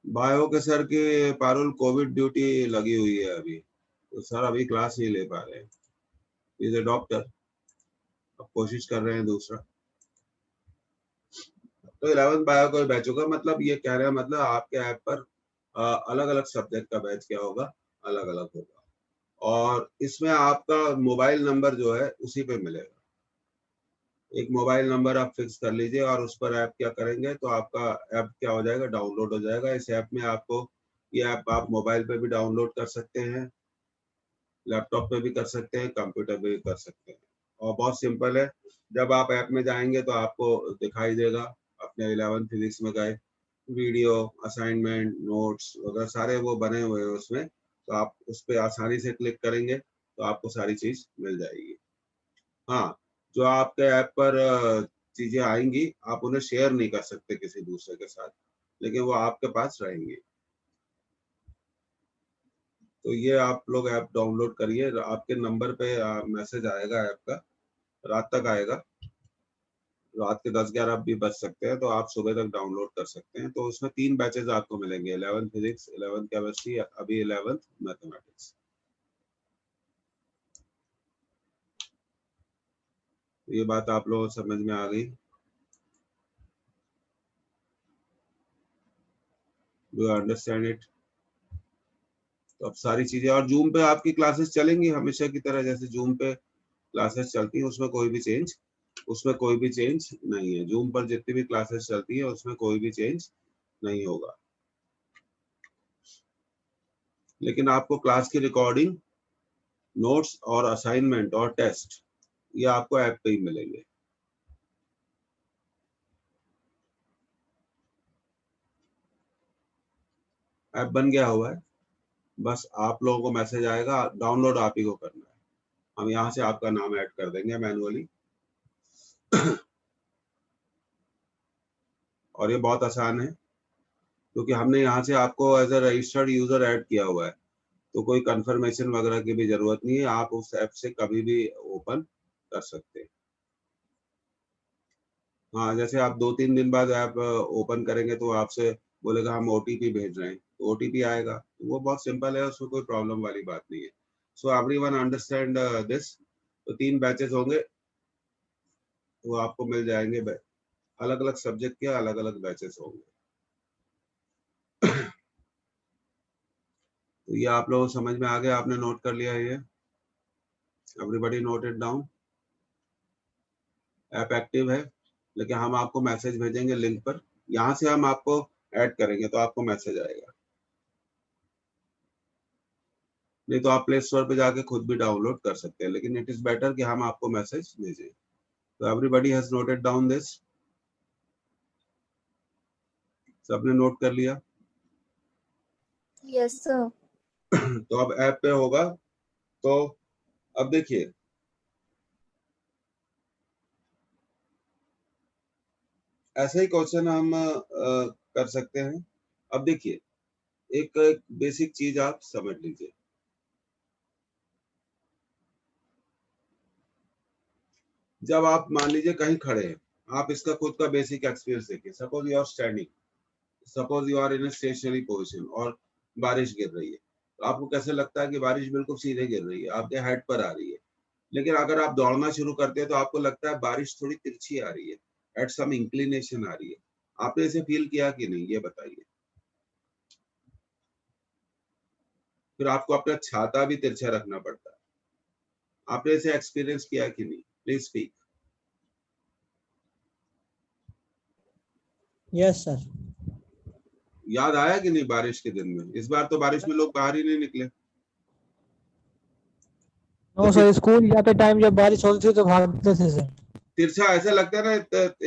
बायो के सर की पारुल कोविड ड्यूटी लगी हुई है अभी, तो सर अभी क्लास नहीं ले पा रहे हैं। इज ए डॉक्टर, अब कोशिश कर रहे हैं दूसरा। तो 11th बायो का बैच होगा। मतलब ये कह रहे हैं, मतलब आपके ऐप पर अलग अलग सब्जेक्ट का बैच क्या होगा, अलग अलग होगा। और इसमें आपका मोबाइल नंबर जो है उसी पे मिलेगा। एक मोबाइल नंबर आप फिक्स कर लीजिए और उस पर ऐप क्या करेंगे तो आपका ऐप क्या हो जाएगा, डाउनलोड हो जाएगा। इस ऐप में आपको, ये ऐप आप मोबाइल पे भी डाउनलोड कर सकते हैं, लैपटॉप पे भी कर सकते हैं, कंप्यूटर पे भी कर सकते हैं। और बहुत सिंपल है। जब आप ऐप में जाएंगे तो आपको दिखाई देगा, अपने 11th फिजिक्स में गए, वीडियो, असाइनमेंट, नोट्स वगैरह सारे वो बने हुए हैं उसमें। तो आप उस पर आसानी से क्लिक करेंगे तो आपको सारी चीज मिल जाएगी। हाँ, जो आपके ऐप पर चीजें आएंगी आप उन्हें शेयर नहीं कर सकते किसी दूसरे के साथ, लेकिन वो आपके पास रहेंगी। तो ये आप लोग ऐप डाउनलोड करिए। आपके नंबर पे मैसेज आएगा ऐप का, रात तक आएगा। रात के 10-11 भी बज सकते हैं, तो आप सुबह तक डाउनलोड कर सकते हैं। तो उसमें 3 बैचेस आपको मिलेंगे, 11th फिजिक्स, 11th केमिस्ट्री, अभी 11th मैथमेटिक्स। ये बात आप लोगों को समझ में आ गई? Do you understand it? तो अब सारी चीजें, और जूम पे आपकी क्लासेस चलेंगी हमेशा की तरह, जैसे जूम पे क्लासेस चलती है, उसमें कोई भी चेंज नहीं है। जूम पर जितनी भी क्लासेस चलती है उसमें कोई भी चेंज नहीं होगा। लेकिन आपको क्लास की रिकॉर्डिंग, नोट्स और असाइनमेंट और टेस्ट ये आपको ऐप पे ही मिलेंगे। ऐप बन गया हुआ है, बस आप लोगों को मैसेज आएगा, डाउनलोड आप ही को करना है। हम यहाँ से आपका नाम ऐड कर देंगे मैनुअली और ये बहुत आसान है क्योंकि हमने यहाँ से आपको as a registered user add किया हुआ है, तो कोई कंफर्मेशन वगैरह की भी जरूरत नहीं है। आप उस ऐप से कभी भी ओपन कर सकते हैं। हाँ, जैसे आप 2-3 दिन बाद ऐप ओपन करेंगे तो आपसे बोलेगा हम ओटीपी भेज रहे हैं, तो ओटीपी आएगा। तो वो बहुत सिंपल है, उसमें कोई प्रॉब्लम वाली बात नहीं है। So everyone understand this. तो 3 बैचेस होंगे, वो आपको मिल जाएंगे। अलग अलग सब्जेक्ट के अलग अलग बैचेस होंगे। तो ये आप लोगों को समझ में आ गया, आपने नोट कर लिया ये? Everybody note it down. App active है, लेकिन हम आपको मैसेज भेजेंगे लिंक पर, यहाँ से हम आपको ऐड करेंगे तो आपको मैसेज आएगा। नहीं तो आप प्ले स्टोर पे जाके खुद भी डाउनलोड कर सकते हैं, लेकिन इट इज बेटर कि हम आपको मैसेज भेजें। तो everybody has noted down this? सबने नोट कर लिया? Yes sir. तो अब ऐप पे होगा। तो अब देखिए, ऐसा ही क्वेश्चन हम कर सकते हैं। अब देखिए, एक बेसिक चीज आप समझ लीजिए। जब आप मान लीजिए कहीं खड़े हैं, आप इसका खुद का बेसिक एक्सपीरियंस देखिए। Suppose you are standing, suppose you are in a stationary position और बारिश गिर रही है, तो आपको कैसे लगता है कि बारिश बिल्कुल सीधे गिर रही है, आपके हेड पर आ रही है। लेकिन अगर आप दौड़ना शुरू करते हैं तो आपको लगता है बारिश थोड़ी तिरछी आ रही है, एट सम इंक्लिनेशन आ रही है। आपने इसे फील किया कि नहीं, ये बताइए। फिर आपको अपना छाता भी तिरछा रखना पड़ता है। आपने इसे एक्सपीरियंस किया कि नहीं? Please speak. Yes sir. याद आया कि नहीं बारिश के दिन में? इस बार तो बारिश में लोग बाहर ही नहीं निकले। नो सर, स्कूल जाते टाइम जब बारिश होती थी तो भागते थे सर। तिरछा ऐसा लगता है ना,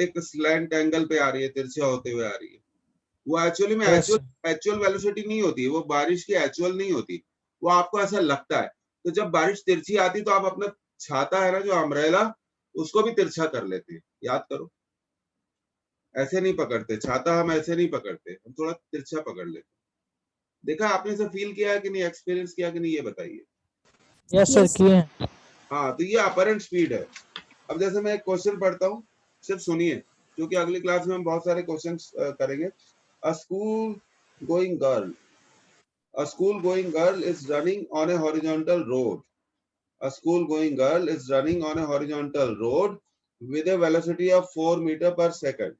एक स्लैंट एंगल पे आ रही है, तिरछा होते हुए आ रही है। वो एक्चुअली में Yes, एक्चुअल वेलोसिटी नहीं होती, वो बारिश की एक्चुअल नहीं होती, वो आपको ऐसा लगता है। तो जब बारिश तिरछी आती तो आप अपना छाता है ना, जो अम्ब्रेला, उसको भी तिरछा कर लेते हैं। याद करो, ऐसे नहीं पकड़ते छाता, हम ऐसे नहीं पकड़ते, हम थोड़ा तिरछा पकड़ लेते। देखा आपने इसे फील किया कि नहीं, एक्सपीरियंस किया कि नहीं, ये बताइए। यस सर, किए हैं। हाँ, तो ये अपरेंट स्पीड है। अब जैसे मैं एक क्वेश्चन पढ़ता हूँ, सिर्फ सुनिए, क्योंकि अगली क्लास में हम बहुत सारे क्वेश्चंस करेंगे। अ school going girl, a school going girl is running on a horizontal road. A school going girl is running on a horizontal road with a velocity of 4 meters per second.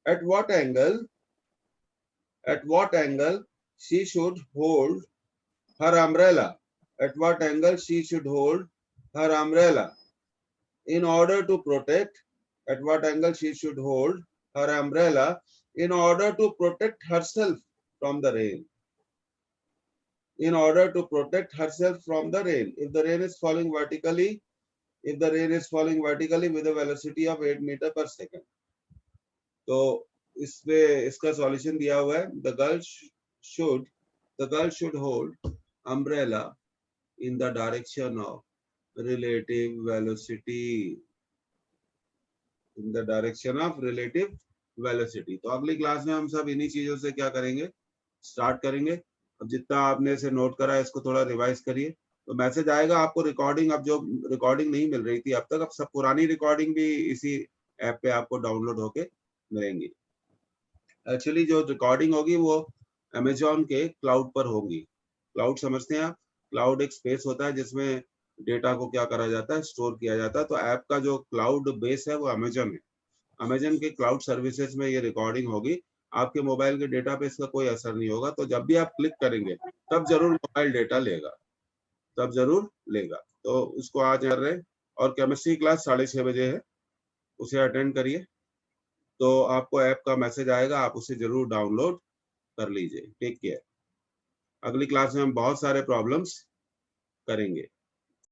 At what angle she should hold her umbrella? At what angle she should hold her umbrella in order to protect? At what angle she should hold her umbrella in order to protect herself from the rain? In order to protect herself from the rain. If the rain is falling vertically with a velocity of 8 meter per second. तो इसमें इसका solution दिया हुआ है। The girl should hold umbrella in the direction of relative velocity. In the direction of relative velocity. तो अगली class में हम सब इन्हीं चीजों से क्या करेंगे, स्टार्ट करेंगे। अब जितना आपने इसे नोट करा है, इसको थोड़ा रिवाइज करिए। तो मैसेज आएगा आपको रिकॉर्डिंग, अब जो रिकॉर्डिंग नहीं मिल रही थी अब तक, अब सब पुरानी रिकॉर्डिंग भी इसी ऐप पे आपको डाउनलोड होके मिलेंगी। एक्चुअली जो रिकॉर्डिंग होगी वो अमेजोन के क्लाउड पर होगी। क्लाउड समझते हैं आप? क्लाउड एक स्पेस होता है जिसमें डेटा को क्या करा जाता है, स्टोर किया जाता है। तो ऐप का जो क्लाउड बेस है वो अमेजन है। अमेजन के क्लाउड सर्विसेज में ये रिकॉर्डिंग होगी। आपके मोबाइल के डेटा पे इसका कोई असर नहीं होगा। तो जब भी आप क्लिक करेंगे तब जरूर मोबाइल डेटा लेगा, तब जरूर लेगा। तो उसको आज कर रहे हैं। और केमिस्ट्री क्लास 6:30 बजे है, उसे अटेंड करिए। तो आपको ऐप का मैसेज आएगा, आप उसे जरूर डाउनलोड कर लीजिए। Take care. अगली क्लास में हम बहुत सारे प्रॉब्लम्स करेंगे।